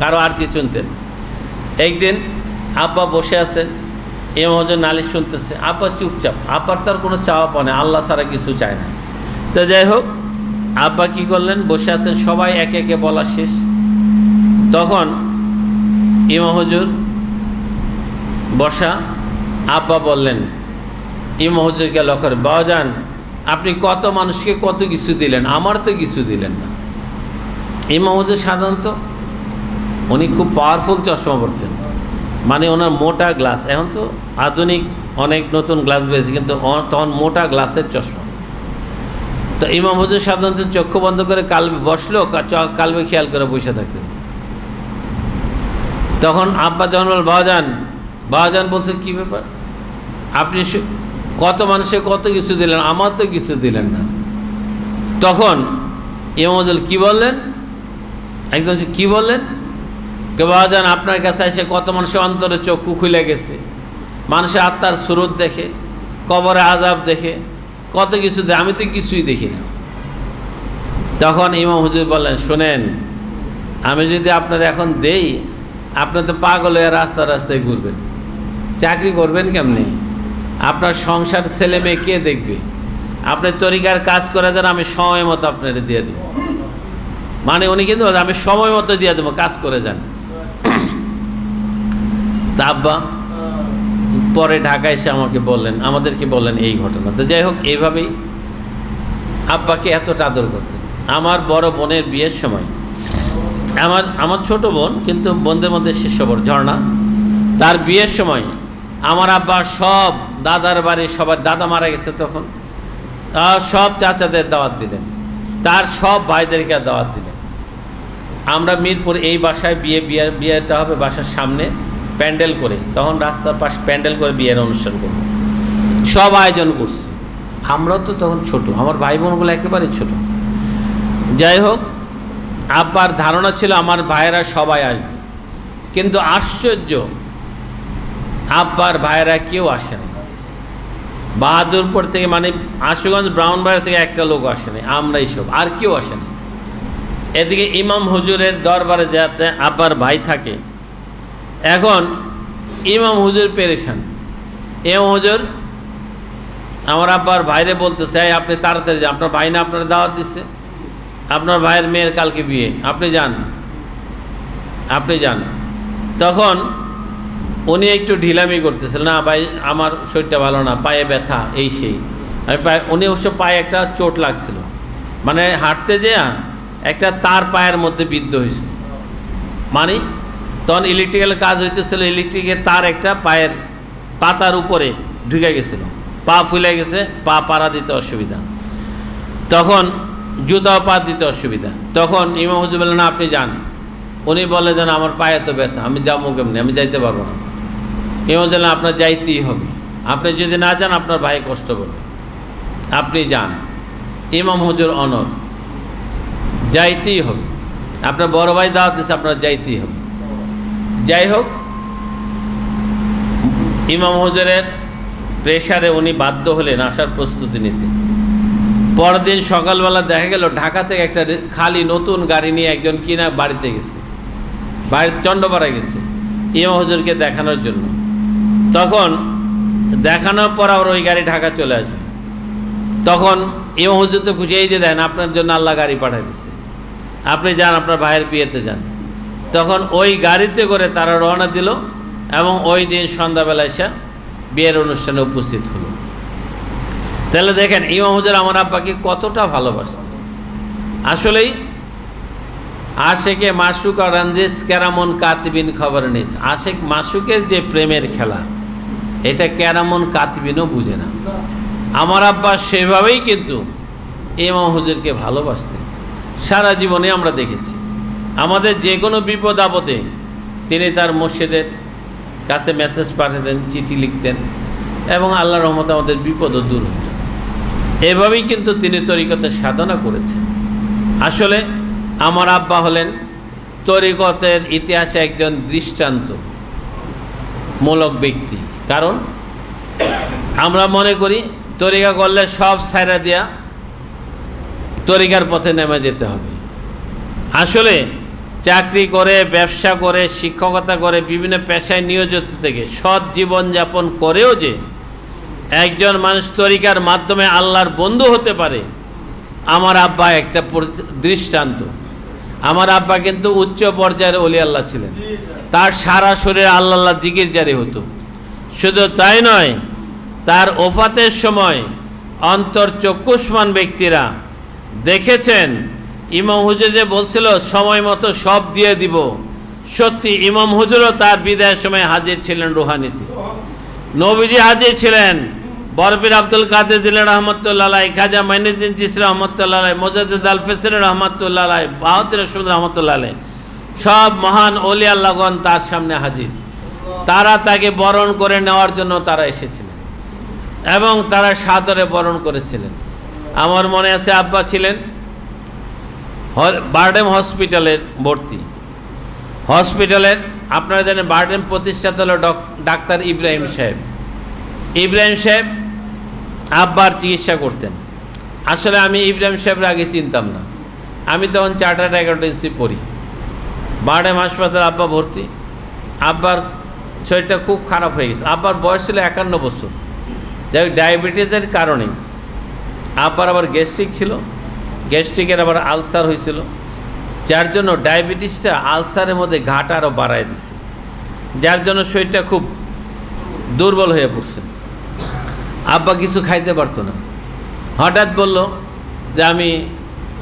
কারো আরতি শুনতেন। একদিন আব্বা বসে আছেন, ইমাম হুজুর নালিশ শুনতেছে, আব্বা চুপচাপ, আব্বার তো আর কোনো চাওয়া পাওয়া নেই, আল্লাহ ছাড়া কিছু চায় না। তো যাই হোক, আব্বা কি করলেন, বসে আছেন, সবাই একে একে বলা শেষ। তখন ইমাম হুজুর বসা, আব্বা বললেন, ইমাম হুজুরকে লক্ষ্য করে, বাবাজান, আপনি কত মানুষকে কত কিছু দিলেন, আমার তো কিছু দিলেন না। ইমাম হুজুর সাধারণত উনি খুব পাওয়ারফুল চশমা পরতেন, মানে ওনার মোটা গ্লাস, এখন তো আধুনিক অনেক নতুন গ্লাস বেরিয়েছে, কিন্তু তখন মোটা গ্লাসের চশমা। তো ইমাম হুজুর সাধারণত চক্ষু বন্ধ করে কালবে বসলো, কালবে খেয়াল করে বসে থাকতেন। তখন আব্বা যখন বল, বাবাজান বলছে, কি ব্যাপার, আপনি কত মানুষে কত কিছু দিলেন, আমার তো কিছু দিলেন না। তখন ইমাম হুজুর কি বললেন, একদম কি বললেন, কে বাবাজান, আপনার কাছে এসে কত মানুষের অন্তরে চক্ষু খুলে গেছে, মানুষের আত্মার সুরত দেখে, কবরে আজাব দেখে, কত কিছু দেখে, আমি তো কিছুই দেখি না। তখন ইমাম হুজুর বললেন, শোনেন, আমি যদি আপনার এখন দেই, আপনার তো পাগল হয়ে রাস্তায় ঘুরবেন, চাকরি করবেন কেমনি, আপনার সংসার ছেলে মেয়ে কে দেখবে, আপনি তরিকার কাজ করে যান, আমি সময় মতো আপনার দিয়ে দেবো। মানে উনি কিন্তু আমি সময় মতো দিয়ে দেবো, কাজ করে যান। তা আব্বা পরে ঢাকায় এসে আমাদেরকে বললেন এই ঘটনা। তো যাই হোক, এইভাবেই আব্বাকে এতটা আদর করতেন। আমার বড় বোনের বিয়ের সময়, আমার ছোট বোন, কিন্তু বোনদের মধ্যে শিষ্যবর ঝর্ণা, তার বিয়ের সময় আমার আব্বা সব দাদার বাড়ি, সবার দাদা মারা গেছে তখন, সব চাচাদের দাওয়াত দিলেন, তার সব ভাইদেরকে দাওয়াত দিলেন। আমরা মিরপুর এই বাসায় বিয়েটা হবে বাসার সামনে প্যান্ডেল করে, তখন রাস্তার পাশে প্যান্ডেল করে বিয়ের অনুষ্ঠান করব, সব আয়োজন করছে। আমরাও তো তখন ছোট, আমার ভাই বোনগুলো একেবারে ছোট। যাই হোক, আব্বার ধারণা ছিল আমার ভাইয়েরা সবাই আসবে, কিন্তু আশ্চর্য, আব্বার ভাইয়েরা কেউ আসে না। বাহাদুরপুর থেকে, মানে আশুগঞ্জ ব্রাহ্মণবাড়িয়া থেকে একটা লোক আসেনি, আমরাই সব, আর কেউ আসেনি। এদিকে ইমাম হুজুরের দরবারে যাতে আব্বার ভাই থাকে, এখন ইমাম হুজুর পেরেশান। ইমাম হুজুর আমার আব্বার ভাইরে বলতেছে, আপনি তাড়াতাড়ি যান, আপনার ভাই না আপনার দাওয়াত দিচ্ছে, আপনার ভাইয়ের মেয়ের কালকে বিয়ে, আপনি যান। তখন উনি একটু ঢিলামি করতেছিলেন, না ভাই, আমার শরীরটা ভালো না, পায়ে ব্যথা, এই সেই। উনি অবশ্য পায়ে একটা চোট লাগছিল, মানে হাঁটতে যেয়ে একটা তার পায়ের মধ্যে বিদ্ধ হয়েছিল, মানে তখন ইলেকট্রিক্যাল কাজ হইতেছিল, ইলেকট্রিকের তার একটা পায়ের পাতার উপরে ঢুকে গেছিল, পা ফুলে গেছে, পা পাড়া দিতে অসুবিধা, তখন জুতাও পা দিতে অসুবিধা। তখন ইমাম হুজুর বললেন না আপনি যান। উনি বলে যেন আমার পায়ে তো ব্যথা, আমি যাবো কেমনি, আমি যাইতে পারবো না। ইমাম হুজুর বললেন আপনার যাইতেই হবে, আপনি যদি না যান আপনার ভাই কষ্ট পাবে, আপনি যান। ইমাম হুজুর অনর, যাইতেই হবে, আপনার বড় ভাই দাওয়াত দিচ্ছে, আপনার যাইতেই হবে। যাই হোক, ইমাম হুজুরের প্রেশারে উনি বাধ্য হলেন আসার প্রস্তুতি নিতে। পরদিন সকালবেলা দেখা গেল ঢাকা থেকে একটা খালি নতুন গাড়ি নিয়ে একজন কিনা বাড়িতে গেছে, বাড়ির চন্ডপাড়া গেছে ইমাম হুজুরকে দেখানোর জন্য। তখন দেখানোর পর আবার ওই গাড়ি ঢাকা চলে আসবে। তখন ইমাম হুজুর তো খুশি, এই যে দেন আপনার জন্য আল্লাহ গাড়ি পাঠিয়ে দিচ্ছে, আপনি যান আপনার ভাইয়ের বিয়েতে যান। তখন ওই গাড়িতে করে তারা রওনা দিল এবং ওই দিন সন্ধ্যাবেলা এসে বিয়ের অনুষ্ঠানে উপস্থিত হলো। তাহলে দেখেন ইমাম হুজুর আমার আব্বাকে কতটা ভালোবাসতেন। আসলেই আশেকে মাসুক আর রঞ্জিস কেরামন কাতিবিন খবর নিস, আশেক মাসুকের যে প্রেমের খেলা, এটা কেরামন কাতিবিনও বুঝে না। আমার আব্বা সেভাবেই কিন্তু ইমাম হুজুরকে ভালোবাসতেন। সারা জীবনে আমরা দেখেছি আমাদের যে কোনো বিপদ আপদে তিনি তার মসজিদের কাছে মেসেজ পাঠাতেন, চিঠি লিখতেন এবং আল্লাহর রহমতে আমাদের বিপদও দূর হতো। এভাবেই কিন্তু তিনি তরিকতের সাধনা করেছেন। আসলে আমার আব্বা হলেন তরিকতের ইতিহাসে একজন দৃষ্টান্তমূলক ব্যক্তি। কারণ আমরা মনে করি তরিকা করলে সব ছাইরা দিয়া তরিকার পথে নেমে যেতে হবে। আসলে চাকরি করে, ব্যবসা করে, শিক্ষকতা করে, বিভিন্ন পেশায় নিয়োজিত থেকে সৎ জীবনযাপন করেও যে একজন মানুষ তরিকার মাধ্যমে আল্লাহর বন্ধু হতে পারে, আমার আব্বা একটা দৃষ্টান্ত। আমার আব্বা কিন্তু উচ্চ পর্যায়ের ওলি আল্লাহ ছিলেন, তার সারা শরীরে আল্লাহ জিকির জারি হতো। শুধু তাই নয়, তার ওফাতের সময় অন্তর্চক্ষুষ্মান ব্যক্তিরা দেখেছেন ইমাম হুজুর যে বলছিল সময় মতো সব দিয়ে দিব, সত্যি ইমাম হুজুরও তার বিদায়ের সময় হাজির ছিলেন রুহানিতে। নবীজি হাজির ছিলেন, বরপীর আব্দুল কাদের জিলানী রহমতুল্লাহ আলাইহি, খাজা মাইনুদ্দিন চিশতি রহমতুল্লাহ আলাইহি, মুজাদ্দিদ আল ফিসরি রহমতুল্লাহ আলাইহি, বাহাউদ্দিন রশিদ রহমতুল্লাহ আলাইহি, সব মহান ওলি আল্লাহগণ তার সামনে হাজির। তারা তাকে বরণ করে নেওয়ার জন্য তারা এসেছিলেন এবং তারা সাদরে বরণ করেছিলেন। আমার মনে আছে আব্বা ছিলেন বারডেম হসপিটালের ভর্তি। হসপিটালের আপনারা জানেন বারডেম প্রতিষ্ঠাতা হলো ডাক্তার ইব্রাহিম সাহেব। ইব্রাহিম সাহেব আব্বার চিকিৎসা করতেন। আসলে আমি ইব্রাহিম সাহেবের আগে চিনতাম না, আমি তখন চার্টার্ড অ্যাকাউন্টেন্সি পড়ি। বারডেম হাসপাতালে আব্বা ভর্তি। আব্বার শরীরটা খুব খারাপ হয়ে গেছে। আব্বার বয়স ছিল 51 বছর। যাই হোক, ডায়াবেটিসের কারণে আব্বার আবার গ্যাস্ট্রিক ছিল, গ্যাস্ট্রিকের আবার আলসার হয়েছিল, যার জন্য ডায়াবেটিসটা আলসারের মধ্যে ঘাটা আরও বাড়ায় দিছে, যার জন্য শরীরটা খুব দুর্বল হয়ে পড়ছে। আব্বা কিছু খাইতে পারতো না। হঠাৎ বলল যে আমি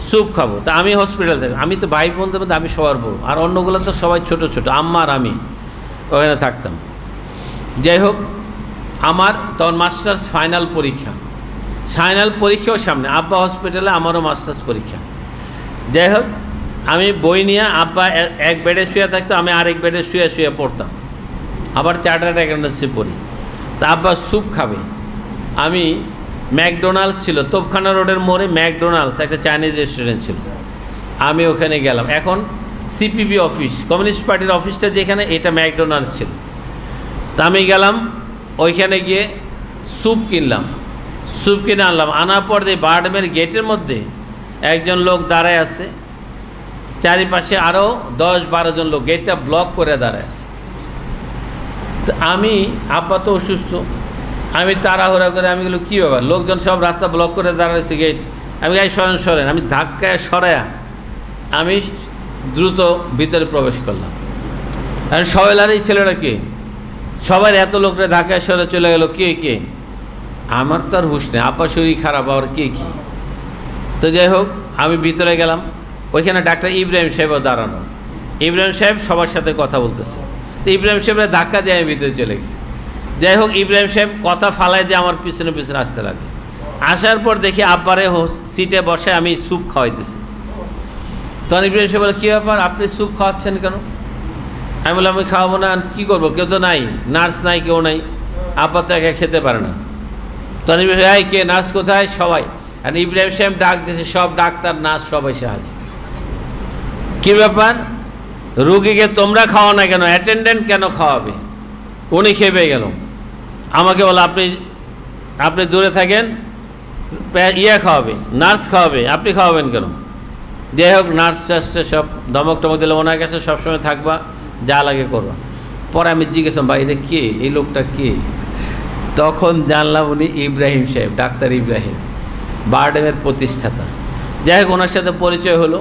স্যুপ খাবো। তা আমি হসপিটাল থাকি, আমি তো ভাই বোনদের মধ্যে আমি সবার বড়, আর অন্যগুলো তো সবাই ছোট ছোট, আম্মা আর আমি ওখানে থাকতাম। যাই হোক, আমার তখন মাস্টার্স ফাইনাল পরীক্ষা, ফাইনাল পরীক্ষাও সামনে, আব্বা হসপিটালে, আমারও মাস্টার্স পরীক্ষা। যাই হোক, আমি বই নিয়ে, আব্বা এক বেডে শুয়ে থাকতো, আমি আরেক বেডে শুয়ে শুয়ে পড়তাম, আবার চার্টার্ড অ্যাকাউন্টেন্সি পড়ি। তা আব্বা স্যুপ খাবে, আমি ম্যাকডোনাল্ডস ছিল তোপখানা রোডের মোড়ে, ম্যাকডোনাল্ডস একটা চাইনিজ রেস্টুরেন্ট ছিল, আমি ওখানে গেলাম। এখন সিপিবি অফিস, কমিউনিস্ট পার্টির অফিসটা যেখানে, এটা ম্যাকডোনাল্ডস ছিল। তা আমি গেলাম, ওইখানে গিয়ে স্যুপ কিনলাম, স্যুপ কিনে আনলাম। আনার পর দিয়ে বারডেমের গেটের মধ্যে একজন লোক দাঁড়ায় আছে, চারিপাশে আরও 10-12 জন লোক গেটটা ব্লক করে দাঁড়ায় আছে। তো আমি, আব্বা তো অসুস্থ, আমি তাড়াহুড়া করে, আমি বলি কী ব্যাপার, লোকজন সব রাস্তা ব্লক করে দাঁড়াইছে গেট। আমি গাই সরেন সরেন, আমি ধাক্কায় সরায়া আমি দ্রুত ভিতরে প্রবেশ করলাম। আর সবাই এই ছেলেটা কে, সবাই এত লোকটা ধাক্কায় সরে চলে গেল, কে কে। আমার তো আর হুঁশ নেই, আব্বা শরীর খারাপ, আবার কে কী। তো যাই হোক, আমি ভিতরে গেলাম, ওইখানে ডাক্তার ইব্রাহিম সাহেবও দাঁড়ানো। ইব্রাহিম সাহেব সবার সাথে কথা বলতেছে। তো ইব্রাহিম সাহেবরা ধাক্কা দিয়ে আমি ভিতরে চলে গেছি। যাই হোক, ইব্রাহিম সাহেব কথা ফালাই দিয়ে আমার পিছনে পিছনে আসতে লাগলো। আসার পর দেখি আব্বারে সিটে বসে আমি স্যুপ খাওয়াইতেছি। তখন ইব্রাহিম সাহেব বলে, কী ব্যাপার, আপনি স্যুপ খাওয়াচ্ছেন কেন? আমি বললাম, আমি খাওয়াবো না, কী করবো, কেউ তো নাই, নার্স নাই, কেউ নাই, আব্বা তো একা খেতে পারে না। তখন ইব্রাহিম সাহেব, কে নার্স কোথায়? সবাই। আর ইব্রাহিম সাহেব ডাক দিয়েছে, সব ডাক্তার নার্স সবাই এসে হাজির। কী ব্যাপার, রুগীকে তোমরা খাওয়া না কেন, অ্যাটেন্ডেন্ট কেন খাওয়াবে? উনি খেপে গেল, আমাকে বলো, আপনি দূরে থাকেন, খাওয়াবে, নার্স খাওয়াবে, আপনি খাওয়াবেন কেন? যাই হোক, নার্স টার্সটা সব ধমক টমক দিলে, ওনার কাছে সবসময় থাকবা, যা লাগে করবা। পরে আমি জিজ্ঞেস, ভাই এটা কে, এই লোকটা কে? তখন জানলাম উনি ইব্রাহিম সাহেব, ডাক্তার ইব্রাহিম, বারডেমের প্রতিষ্ঠাতা। যাই হোক, ওনার সাথে পরিচয় হলো।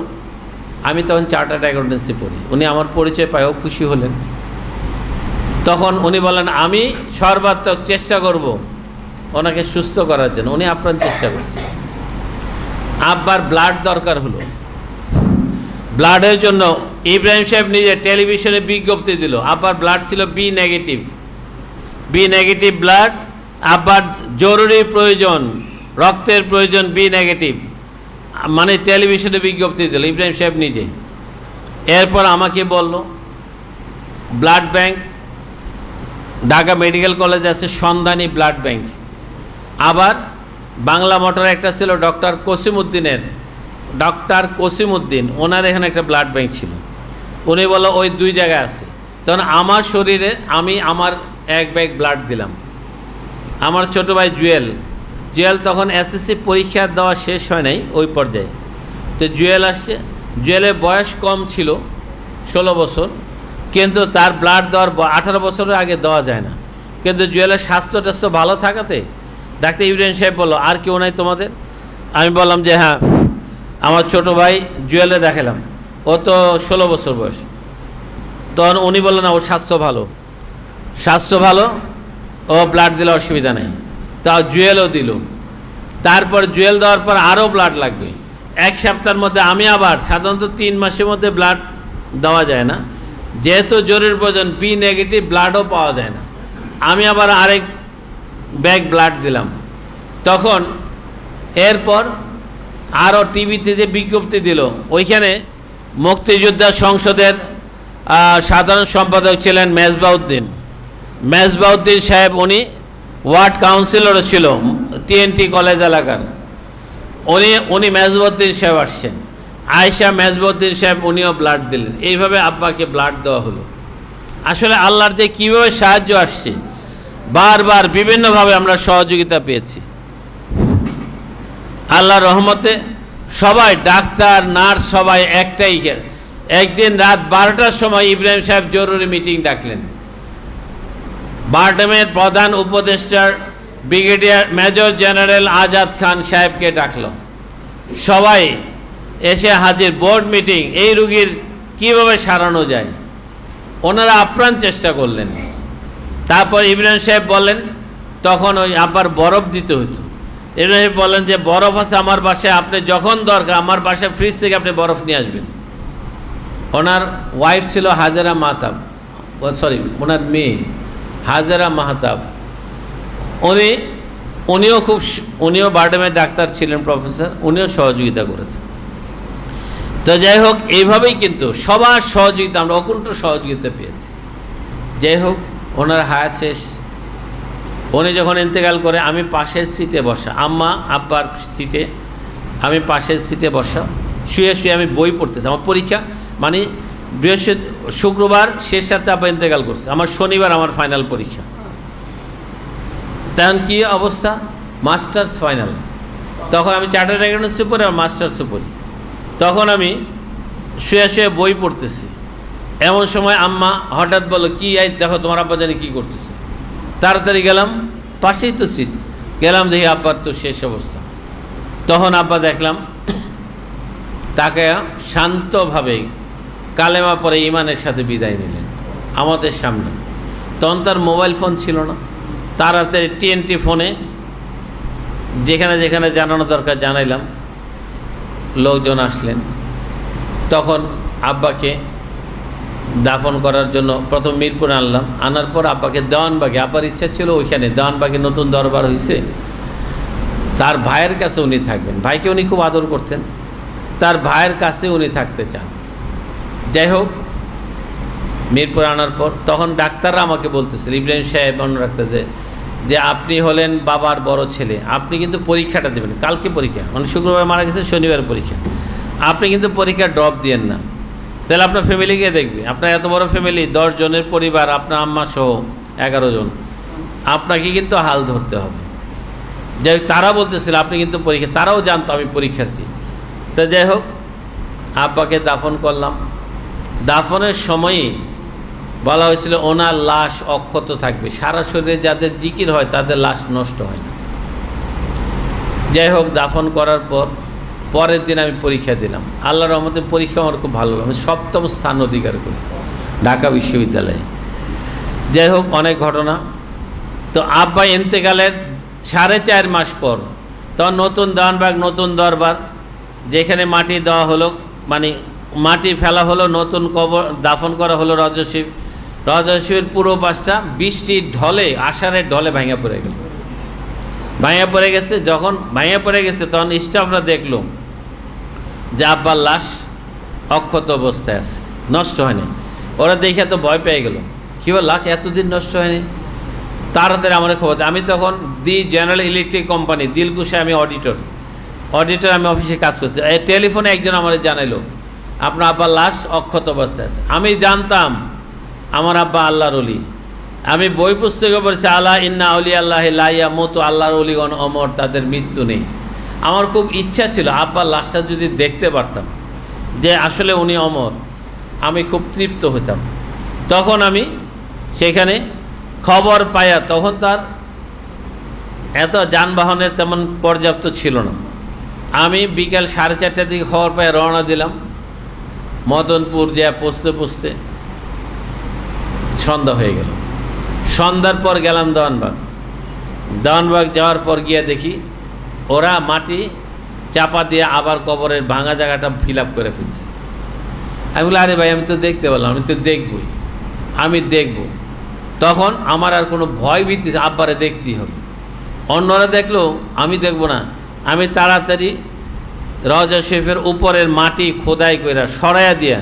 আমি তখন চার্টার্ড অ্যাকাউন্টেন্সি পড়ি, উনি আমার পরিচয় পায়ও খুশি হলেন। তখন উনি বলেন, আমি সর্বাত্মক চেষ্টা করব ওনাকে সুস্থ করার জন্য। উনি আপ্রাণ চেষ্টা করছেন। আব্বার ব্লাড দরকার হলো, ব্লাডের জন্য ইব্রাহিম সাহেব নিজে টেলিভিশনে বিজ্ঞপ্তি দিল, আব্বার ব্লাড ছিল বি নেগেটিভ ব্লাড, আব্বার জরুরি প্রয়োজন, রক্তের প্রয়োজন বি নেগেটিভ, মানে টেলিভিশনে বিজ্ঞপ্তি দিল ইব্রাহিম সাহেব নিজে। এরপর আমাকে বলল, blood bank Dhaka medical college আছে, সন্ধানী ব্লাড ব্যাংক। আবার বাংলা মোটর একটা ছিল ডক্টর কসিমউদ্দিন, ওনার এখানে একটা ব্লাড ব্যাংক ছিল। উনি বলল ওই দুই জায়গায় আছে। তখন আমার শরীরে আমি আমার এক ব্যাগ ব্লাড দিলাম। আমার ছোটো ভাই জুয়েল তখন এসএসসি পরীক্ষা দেওয়া শেষ হয় নাই ওই পর্যায়ে। তো জুয়েল আসছে, জুয়েলের বয়স কম ছিল, 16 বছর, কিন্তু তার ব্লাড দেওয়ার 18 বছরের আগে দেওয়া যায় না। কিন্তু জুয়েলের স্বাস্থ্য টাস্থ্য ভালো থাকাতে ডাক্তার ইব্রাহিম সাহেব বললো, আর কেউ নাই তোমাদের? আমি বললাম যে হ্যাঁ, আমার ছোটো ভাই জুয়েলে দেখালাম, ও তো 16 বছর বয়স। তখন উনি বললেন, না, ওর স্বাস্থ্য ভালো, ও ব্লাড দিলে অসুবিধা নেই। তাও জুয়েলও দিল। তারপর জুয়েল দেওয়ার পর আরও ব্লাড লাগবে 1 সপ্তাহের মধ্যে। আমি আবার সাধারণত 3 মাসের মধ্যে ব্লাড দেওয়া যায় না, যেহেতু জরুরি প্রয়োজন, বি নেগেটিভ ব্লাডও পাওয়া যায় না। আমি আবার আরেক ব্যাগ ব্লাড দিলাম। তখন এরপর আরও টিভিতে যে বিজ্ঞপ্তি দিল, ওইখানে মুক্তিযোদ্ধা সংসদের সাধারণ সম্পাদক ছিলেন মেজবাউদ্দিন সাহেব, উনি ওয়ার্ড কাউন্সিলরও ছিল TNT কলেজ এলাকার। উনি মেজবাউদ্দিন সাহেব আসছেন, আয়েশা মেজবাউদ্দিন সাহেব, উনিও ব্লাড দিলেন। এইভাবে আব্বাকে ব্লাড দেওয়া হলো। আসলে আল্লাহর যে কীভাবে সাহায্য আসছে, বারবার বিভিন্নভাবে আমরা সহযোগিতা পেয়েছি। আল্লাহর রহমতে সবাই, ডাক্তার নার্স সবাই একটাই। একদিন রাত 12টার সময় ইব্রাহিম সাহেব জরুরি মিটিং ডাকলেন। বারডেমের প্রধান উপদেষ্টার ব্রিগেডিয়ার মেজর জেনারেল আজাদ খান সাহেবকে ডাকলো। সবাই এসে হাজির, বোর্ড মিটিং, এই রুগীর কীভাবে সারানো যায়। ওনারা আপ্রাণ চেষ্টা করলেন। তারপর ইব্রাহিম সাহেব বললেন, তখন ওই আব্বার বরফ দিতে হতো। ইব্রাহিম সাহেব বললেন যে বরফ আছে আমার বাসায়, আপনি যখন দরকার আমার বাসায় ফ্রিজ থেকে আপনি বরফ নিয়ে আসবেন। ওনার ওয়াইফ ছিল হাজেরা মাহতাব, ওনার মেয়ে হাজেরা মাহতাব। উনিও বারডেমের ডাক্তার ছিলেন, প্রফেসর, উনিও সহযোগিতা করেছেন। তো যাই হোক, এইভাবেই কিন্তু সবার সহযোগিতা, আমরা অকুণ্ঠ সহযোগিতা পেয়েছি। যাই হোক, ওনার হায়াত শেষ। উনি যখন ইন্তেকাল করে, আমি পাশের সিটে বসা, আম্মা আব্বার সিটে, আমি পাশের সিটে বসা, শুয়ে আমি বই পড়তেছি। আমার পরীক্ষা, মানে শুক্রবার শেষ রাতে আব্বা ইন্তেকাল করছে, আমার শনিবার আমার ফাইনাল পরীক্ষা। তখন কী অবস্থা, মাস্টার্স ফাইনাল। তখন আমি চার্টার্ড অ্যাকাউন্টেন্সি পড়ি আর মাস্টার্সও পড়ি। তখন আমি শুয়ে বই পড়তেছি। এমন সময় আম্মা হঠাৎ বলো, কি দেখো তোমার আব্বা জানি কী করতেছে। তাড়াতাড়ি গেলাম, পাশেই তো সিট, গেলাম, দেখি আব্বার তো শেষ অবস্থা। তখন আব্বা দেখলাম তাকে শান্তভাবে কালেমা পরে ইমানের সাথে বিদায় নিলেন আমাদের সামনে। তখন তার মোবাইল ফোন ছিল না, তাড়াতাড়ি TNT ফোনে যেখানে যেখানে জানানো দরকার জানাইলাম, লোকজন আসলেন। তখন আব্বাকে দাফন করার জন্য প্রথম মিরপুর আনলাম, আনার পর আব্বাকে দেওয়ানবাগে, আব্বার ইচ্ছা ছিল ওইখানে দেওয়ানবাগে নতুন দরবার হয়েছে, তার ভাইয়ের কাছে উনি থাকবেন। ভাইকে উনি খুব আদর করতেন, তার ভাইয়ের কাছে উনি থাকতে চান। যাই হোক, মিরপুর আনার পর তখন ডাক্তাররা আমাকে বলতেছিল, ইব্রাহিম সাহেব অন্য ডাক্তার, যে আপনি হলেন বাবার বড় ছেলে, আপনি কিন্তু পরীক্ষাটা দেবেন, কালকে পরীক্ষা, মানে শুক্রবার মারা গেছে, শনিবার পরীক্ষা, আপনি কিন্তু পরীক্ষা ড্রপ দিয়েন না, তাহলে আপনার ফ্যামিলিকে দেখবে, আপনার এত বড় ফ্যামিলি, 10 জনের পরিবার, আপনার আম্মা সহ 11 জন, আপনাকে কিন্তু হাল ধরতে হবে। যাই হোক, তারা বলতেছিল আপনি কিন্তু পরীক্ষা, তারাও জানতো আমি পরীক্ষার্থী। তো যাই হোক, আব্বাকে দাফন করলাম। দাফনের সময়ই বলা হয়েছিল ওনার লাশ অক্ষত থাকবে, সারা শরীরে যাদের জিকির হয় তাদের লাশ নষ্ট হয় না। যাই হোক, দাফন করার পর পরের দিন আমি পরীক্ষা দিলাম। আল্লাহর রহমতে পরীক্ষা আমার খুব ভালো, আমি 7ম স্থান অধিকার করি ঢাকা বিশ্ববিদ্যালয়ে। যাই হোক, অনেক ঘটনা। তো আব্বা ইন্তেকালের 4.5 মাস পর তখন নতুন দেওয়ানবাগ, নতুন দরবার, যেখানে মাটি দেওয়া হলো, মানে মাটি ফেলা হলো, নতুন কবর দাফন করা হলো রজশিবের পুরো পাশটা বৃষ্টির ঢলে, আষাঢ়ের ঢলে ভাঙা পড়ে গেল, ভাঙা পড়ে গেছে। যখন ভাঙা পড়ে গেছে তখন স্টাফরা দেখলো যে আব্বার লাশ অক্ষত অবস্থায় আছে, নষ্ট হয়নি। ওরা দেখে তো ভয় পেয়ে গেল, কী বল লাশ এতদিন নষ্ট হয়নি। তাড়াতাড়ি আমার খবর, আমি তখন দি জেনারেল ইলেকট্রিক কোম্পানি দিলকুশে আমি অডিটর, আমি অফিসে কাজ করছি। এই টেলিফোনে একজন আমার জানাইলো আপনার আব্বার লাশ অক্ষত অবস্থায় আছে। আমি জানতাম আমার আব্বা আল্লাহর ওলি, আমি বই পুস্তকে পড়েছি আল্লাহ ইন্না আউলি আল্লাহ লাইয়া মতো, আল্লাহর ওলিগণ অমর, তাদের মৃত্যু নেই। আমার খুব ইচ্ছা ছিল আব্বার লাশটা যদি দেখতে পারতাম যে আসলে উনি অমর, আমি খুব তৃপ্ত হতাম। তখন আমি সেখানে খবর পাইয়া, তখন তার এত যানবাহনের তেমন পর্যাপ্ত ছিল না, আমি বিকাল 4:30টার দিকে খবর পাইয়া রওনা দিলাম। মদনপুর যা পৌঁছতে পৌঁছতে সন্ধ্যা হয়ে গেল। সন্ধ্যার পর গেলাম দেওয়ানবাগ যাওয়ার পর গিয়ে দেখি ওরা মাটি চাপা দিয়ে আবার কবরের ভাঙা জায়গাটা ফিল আপ করে ফেলছে। আমি বলি আরে ভাই, আমি তো দেখতে পেলাম, আমি তো দেখবই, আমি দেখব। তখন আমার আর কোনো ভয় ভীতি, আব্বারে দেখতেই হবে, অন্যরা দেখলো আমি দেখব না। আমি তাড়াতাড়ি রওজা শরীফের উপরের মাটি খোদাই করে সরাইয়া দিয়া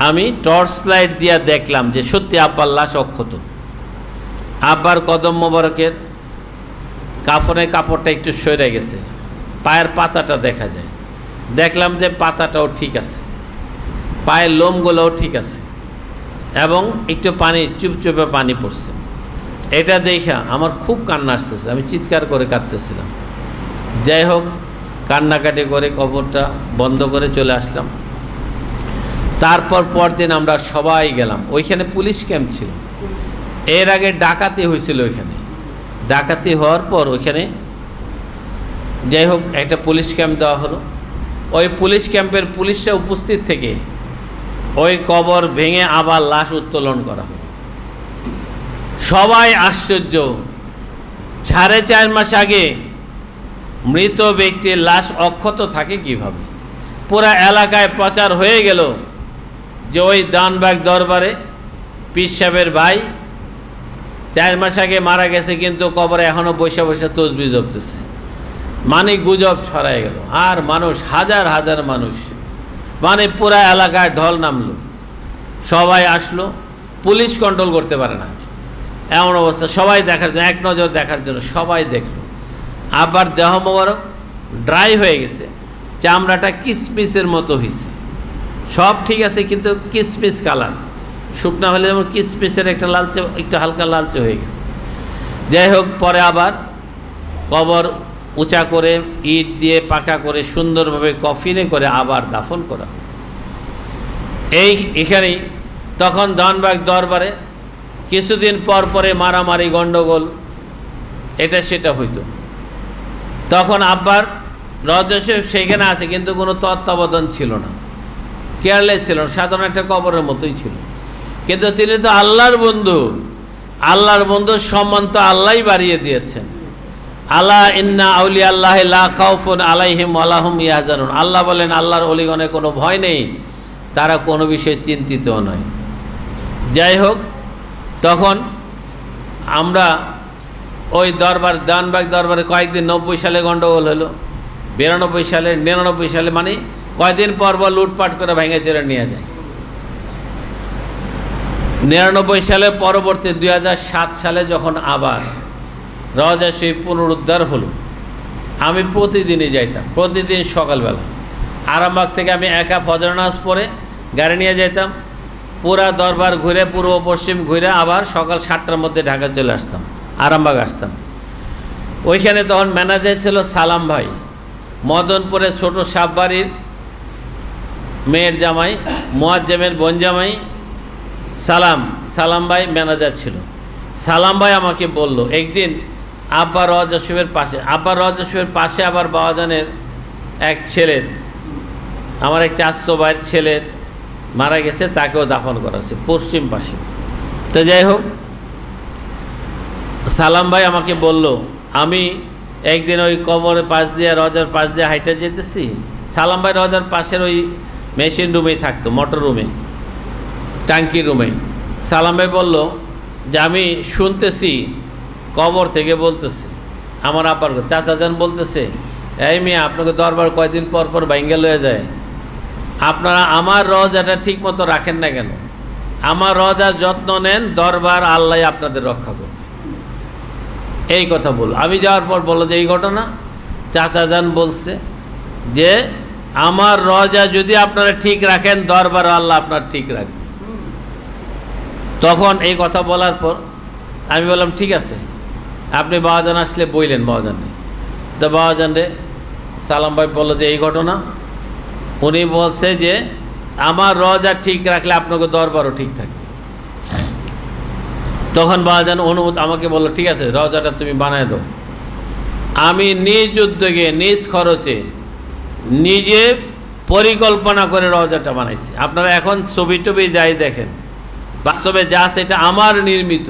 আমি টর্চ লাইট দিয়া দেখলাম যে সত্যি আব্বার লাশ অক্ষত। আব্বার কদম মোবারকের কাফনের কাপড়টা একটু সরে গেছে, পায়ের পাতাটা দেখা যায়, দেখলাম যে পাতাটাও ঠিক আছে, পায়ের লোমগুলোও ঠিক আছে, এবং একটু পানি চুপচুপে পানি পড়ছে। এটা দেখা আমার খুব কান্না আসতেছে, আমি চিৎকার করে কাঁদতেছিলাম। যাই হোক, কান্নাকাটি করে কবরটা বন্ধ করে চলে আসলাম। তারপর পরদিন আমরা সবাই গেলাম, ওইখানে পুলিশ ক্যাম্প ছিল, এর আগে ডাকাতি হয়েছিল ওইখানে, ডাকাতি হওয়ার পর ওইখানে যাই হোক একটা পুলিশ ক্যাম্প দেওয়া হলো। ওই পুলিশ ক্যাম্পের পুলিশরা উপস্থিত থেকে ওই কবর ভেঙে আবার লাশ উত্তোলন করা হলো। সবাই আশ্চর্য, 4.5 মাস আগে মৃত ব্যক্তির লাশ অক্ষত থাকে কিভাবে। পুরা এলাকায় প্রচার হয়ে গেল যে ওই দেওয়ানবাগ দরবারে পীর সাহেবের ভাই 4 মাস আগে মারা গেছে, কিন্তু কবরে এখনও বসে বসে তসবিহ জপতেছে। মানে গুজব ছড়ায় গেল, আর মানুষ হাজার হাজার মানুষ, মানে পুরা এলাকায় ঢল নামলো, সবাই আসলো, পুলিশ কন্ট্রোল করতে পারে না এমন অবস্থা। সবাই দেখার জন্য, এক নজর দেখার জন্য সবাই দেখলো। আবার দেহ মোবারক ড্রাই হয়ে গেছে, চামড়াটা কিসমিসের মতো হয়েছে, সব ঠিক আছে কিন্তু কিসমিস কালার, শুকনা হলে যেমন কিসমিসের একটা লালচে, একটু হালকা লালচে হয়ে গেছে। যাই হোক, পরে আবার কবর উঁচা করে ইট দিয়ে পাকা করে সুন্দরভাবে কফিনে করে আবার দাফন করা। এখানেই তখন দেওয়ানবাগ দরবারে কিছুদিন পর পরে মারামারি গণ্ডগোল এটা সেটা হইতো। তখন আব্বার রওজা শরীফ সেখানে আছে, কিন্তু কোনো তত্ত্বাবধান ছিল না, কেয়ারলেস ছিল না, সাধারণ একটা কবরের মতোই ছিল। কিন্তু তিনি তো আল্লাহর বন্ধু, আল্লাহর বন্ধুর সম্মান তো আল্লাহই বাড়িয়ে দিয়েছেন। আলা ইন্না আউলিয়া আল্লাহি লা খাউফুন আলাইহিম ওয়া লাহুম ইয়াহজানুন। আল্লাহ বলেন আল্লাহর ওলিগণের কোনো ভয় নেই, তারা কোনো বিষয়ে চিন্তিত নয়। যাই হোক, তখন আমরা ওই দরবার দেওয়ানবাগ দরবারে কয়েকদিন 90 সালে গণ্ডগোল হলো, 92 সালে 99 সালে, মানে কয়েকদিন পর লুটপাট করে ভেঙে চলে নিয়ে যায়। 99 সালে পরবর্তী 2007 সালে যখন আবার রওজা শরীফ পুনরুদ্ধার হলো, আমি প্রতিদিনই যাইতাম, প্রতিদিন সকালবেলা আরামবাগ থেকে আমি একা ফজর নামাজ পড়ে গাড়ি নিয়ে যাইতাম, পুরা দরবার ঘুরে পূর্ব পশ্চিম ঘুরে আবার সকাল 7টার মধ্যে ঢাকা চলে আসতাম, আরামবাগ আসতাম। ওইখানে তখন ম্যানেজার ছিল সালাম ভাই, মদনপুরে ছোট সাববাড়ির মেয়ের জামাই, মুয়াজ্জেমের বোন জামাই সালাম ভাই ম্যানেজার ছিল। সালাম ভাই আমাকে বলল একদিন আব্বা রওজা শরীফের পাশে আবার বাবাজানের এক ছেলের, আমার এক চাচতো ভাইয়ের ছেলের মারা গেছে, তাকেও দাফন করা হয়েছে পশ্চিম পাশে। তো যাই হোক, সালাম ভাই আমাকে বলল, আমি একদিন ওই কবরের পাশ দিয়ে রওজার পাশ দিয়ে হাইটা যেতেছি। সালাম ভাই রওজার পাশের ওই মেশিন রুমেই থাকতো, মোটর রুমে, ট্যাঙ্কি রুমে। সালাম ভাই বলল যে আমি শুনতেছি কবর থেকে বলতেছে, আমার আব্বার চাচা যান বলতেছে, এই মেয়ে আপনাকে দরবার কয়দিন পর পর ভাঙ্গা লয়ে যায়, আপনারা আমার রওজাটা ঠিক মতো রাখেন না কেন? আমার রওজার যত্ন নেন, দরবার আল্লাহ আপনাদের রক্ষা করবে। এই কথা বল। আমি যাওয়ার পর বললো যে এই ঘটনা চাচা যান বলছে যে আমার রওজা যদি আপনারা ঠিক রাখেন, দরবার আল্লাহ আপনার ঠিক রাখবে। তখন এই কথা বলার পর আমি বললাম ঠিক আছে, আপনি বাবাজান আসলে বইলেন বাবাজান নেই। তো বাবাজান রে সালাম ভাই বললো যে এই ঘটনা, উনি বলছে যে আমার রওজা ঠিক রাখলে আপনাকে দরবারও ঠিক থাকবে। তখন বাবাজান অনুমতি আমাকে বললো ঠিক আছে, রওজাটা তুমি বানায় দাও। আমি নিজ উদ্যোগে নিজ খরচে নিজে পরিকল্পনা করে রওজাটা বানাইছি। আপনারা এখন ছবি টবি যাই দেখেন, বাস্তবে যা সেটা আমার নির্মিত,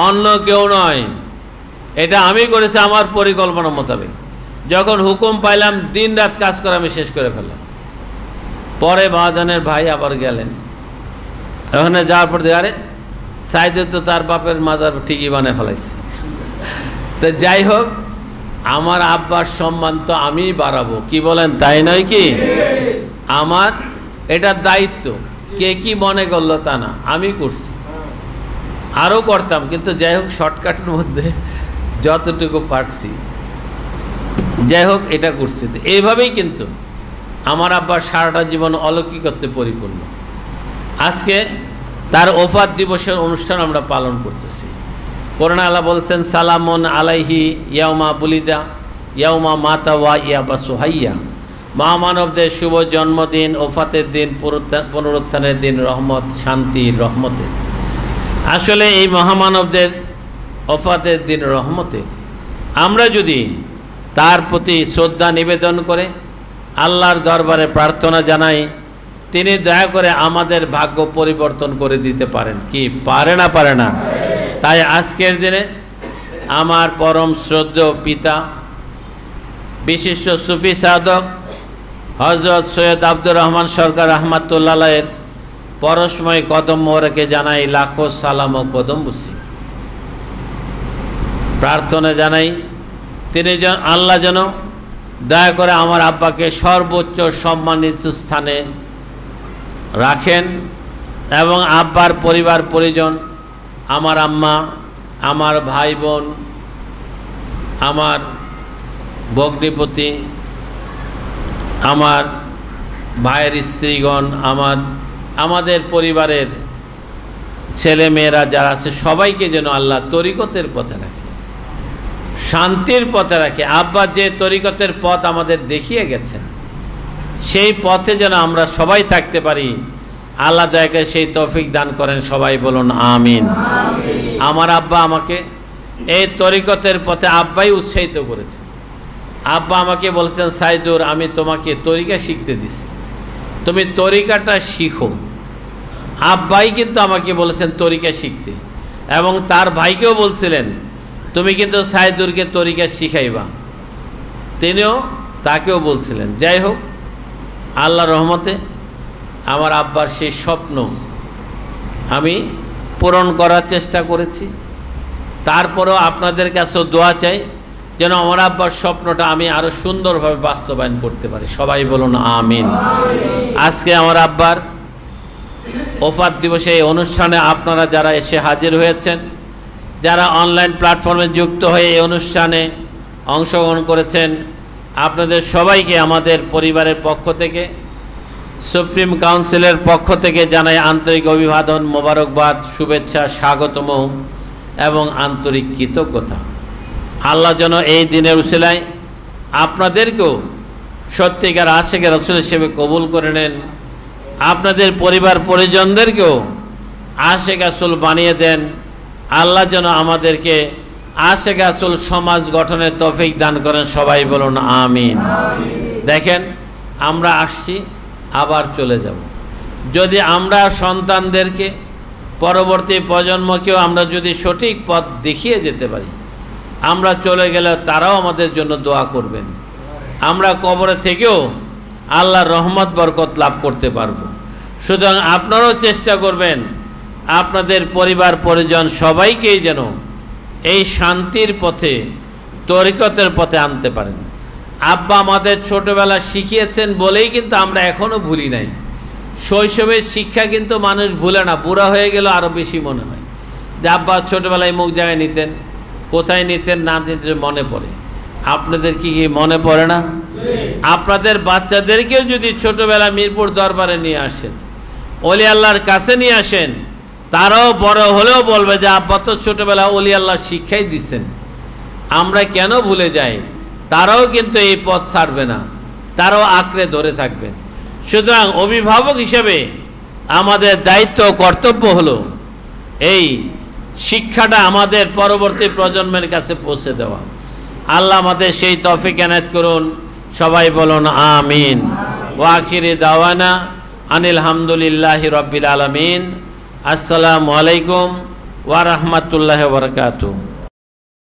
অন্য কেউ নয়। এটা আমি করেছি আমার পরিকল্পনা মোতাবেক। যখন হুকুম পাইলাম দিন রাত কাজ করে আমি শেষ করে ফেললাম। পরে বাবাজানের ভাই আবার গেলেন, ওখানে যাওয়ার পর আরে সাইদে তো তার বাপের মাজার ঠিকই বানায় ফেলাইছে। তো যাই হোক, আমার আব্বার সম্মান তো আমিই বাড়াবো, কি বলেন তাই নয় কি? আমার এটা দায়িত্ব, কে কি মনে করলো তা না, আমি করছি, আরও করতাম, কিন্তু যাই হোক শর্টকাটের মধ্যে যতটুকু পারছি, যাই হোক এটা করছি। তো এইভাবেই কিন্তু আমার আব্বার সারাটা জীবন অলৌকিকত্বে পরিপূর্ণ। আজকে তার ওফাত দিবসের অনুষ্ঠান আমরা পালন করতেছি। কোরআনে আল্লাহ বলছেন সালামুন আলাইহি ইয়াউমা বুলিদা ইয়াউমা মাতা ওয়া ইয়াবা সুহাইয়া। মহামানবদের শুভ জন্মদিন, ওফাতের দিন, পুনরুত্থানের দিন, রহমত, শান্তির, রহমতের। আসলে এই মহামানবদের ওফাতের দিন রহমতের, আমরা যদি তার প্রতি শ্রদ্ধা নিবেদন করে আল্লাহর দরবারে প্রার্থনা জানাই, তিনি দয়া করে আমাদের ভাগ্য পরিবর্তন করে দিতে পারেন। কি পারে না? পারে না? তাই আজকের দিনে আমার পরম শ্রদ্ধেয় পিতা, বিশিষ্ট সুফি সাধক হযরত সৈয়দ আব্দুর রহমান সরকার রহমাতুল্লাহের পরশময় কদম মোবারকে জানাই লাখো সালাম ও কদম বুসি। প্রার্থনা জানাই তিনি যেন আল্লাহ যেন দয়া করে আমার আব্বাকে সর্বোচ্চ সম্মানিত স্থানে রাখেন এবং আব্বার পরিবার পরিজন, আমার আম্মা, আমার ভাই বোন, আমার ভগ্নিপতি, আমার ভাইয়ের স্ত্রীগণ, আমাদের পরিবারের ছেলে মেয়েরা যারা আছে সবাইকে যেন আল্লাহ তরিকতের পথে রাখে, শান্তির পথে রাখে। আব্বা যে তরিকতের পথ আমাদের দেখিয়ে গেছেন, সেই পথে যেন আমরা সবাই থাকতে পারি। আল্লাহ দয়া করে সেই তৌফিক দান করেন। সবাই বলুন আমিন। আমার আব্বা আমাকে এই তরিকতের পথে আব্বাই উৎসাহিত করেছে। আব্বা আমাকে বলছেন সাইদুর, আমি তোমাকে তরিকা শিখতে দিছি, তুমি তরিকাটা শিখো। আব্বাই কিন্তু আমাকে বলেছেন তরিকা শিখতে, এবং তার ভাইকেও বলছিলেন তুমি কিন্তু সাইদুরকে তরিকা শিখাইবা। তিনিও তাকেও বলছিলেন। যাই হোক, আল্লাহর রহমতে আমার আব্বার সেই স্বপ্ন আমি পূরণ করার চেষ্টা করেছি। তারপরেও আপনাদের কাছেও দোয়া চাই যেন আমার আব্বার স্বপ্নটা আমি আরও সুন্দরভাবে বাস্তবায়ন করতে পারি। সবাই বলুন আমিন। আজকে আমার আব্বার ওফাত দিবসে এই অনুষ্ঠানে আপনারা যারা এসে হাজির হয়েছেন, যারা অনলাইন প্ল্যাটফর্মে যুক্ত হয়ে এই অনুষ্ঠানে অংশগ্রহণ করেছেন, আপনাদের সবাইকে আমাদের পরিবারের পক্ষ থেকে, সুপ্রিম কাউন্সিলের পক্ষ থেকে জানাই আন্তরিক অভিবাদন, মোবারকবাদ, শুভেচ্ছা, স্বাগতম এবং আন্তরিক কৃতজ্ঞতা। আল্লাহ যেন এই দিনের উসিলায় আপনাদেরকেও সত্যিকার আশিকে রাসূল হিসেবে কবুল করে নেন, আপনাদের পরিবার পরিজনদেরকেও আশিক রাসূল বানিয়ে দেন। আল্লাহ যেন আমাদেরকে আশিক রাসূল সমাজ গঠনের তৌফিক দান করেন। সবাই বলুন আমিন। দেখেন, আমরা আসছি, আবার চলে যাব। যদি আমরা সন্তানদেরকে, পরবর্তী প্রজন্মকেও আমরা যদি সঠিক পথ দেখিয়ে যেতে পারি, আমরা চলে গেলে তারাও আমাদের জন্য দোয়া করবেন। আমরা কবরে থেকেও আল্লাহর রহমত বরকত লাভ করতে পারবো। সুতরাং আপনারাও চেষ্টা করবেন আপনাদের পরিবার পরিজন সবাইকেই যেন এই শান্তির পথে, তরিকতের পথে আনতে পারেন। আব্বা আমাদের ছোটোবেলা শিখিয়েছেন বলেই কিন্তু আমরা এখনও ভুলি নাই। শৈশবের শিক্ষা কিন্তু মানুষ ভুলে না, বুড়া হয়ে গেল আরও বেশি মনে হয় যে আব্বা ছোটোবেলায় মুখ জায়গায় নিতেন, কোথায় নিতেন না নিতেন মনে পড়ে। আপনাদের কি মনে পড়ে না? আপনাদের বাচ্চাদেরকেও যদি ছোটোবেলা মিরপুর দরবারে নিয়ে আসেন, ওলি আল্লাহর কাছে নিয়ে আসেন, তারাও বড় হলেও বলবে যে আব্বা তো ছোটোবেলা ওলি আল্লাহর শিক্ষাই দিচ্ছেন। আমরা কেন ভুলে যাই? তারাও কিন্তু এই পথ ছাড়বে না, তারাও আঁকড়ে ধরে থাকবেন। সুতরাং অভিভাবক হিসেবে আমাদের দায়িত্ব, কর্তব্য হলো এই শিক্ষাটা আমাদের পরবর্তী প্রজন্মের কাছে পৌঁছে দেওয়া। আল্লাহ আমাদের সেই তৌফিক এনায়েত করুন। সবাই বলুন আমিন। ওয়া আখিরি দাওয়ানা আনিল হামদুলিল্লাহি রাব্বিল আলামিন। আসসালামু আলাইকুম ওয়া রাহমাতুল্লাহি ওয়া বারাকাতুহু।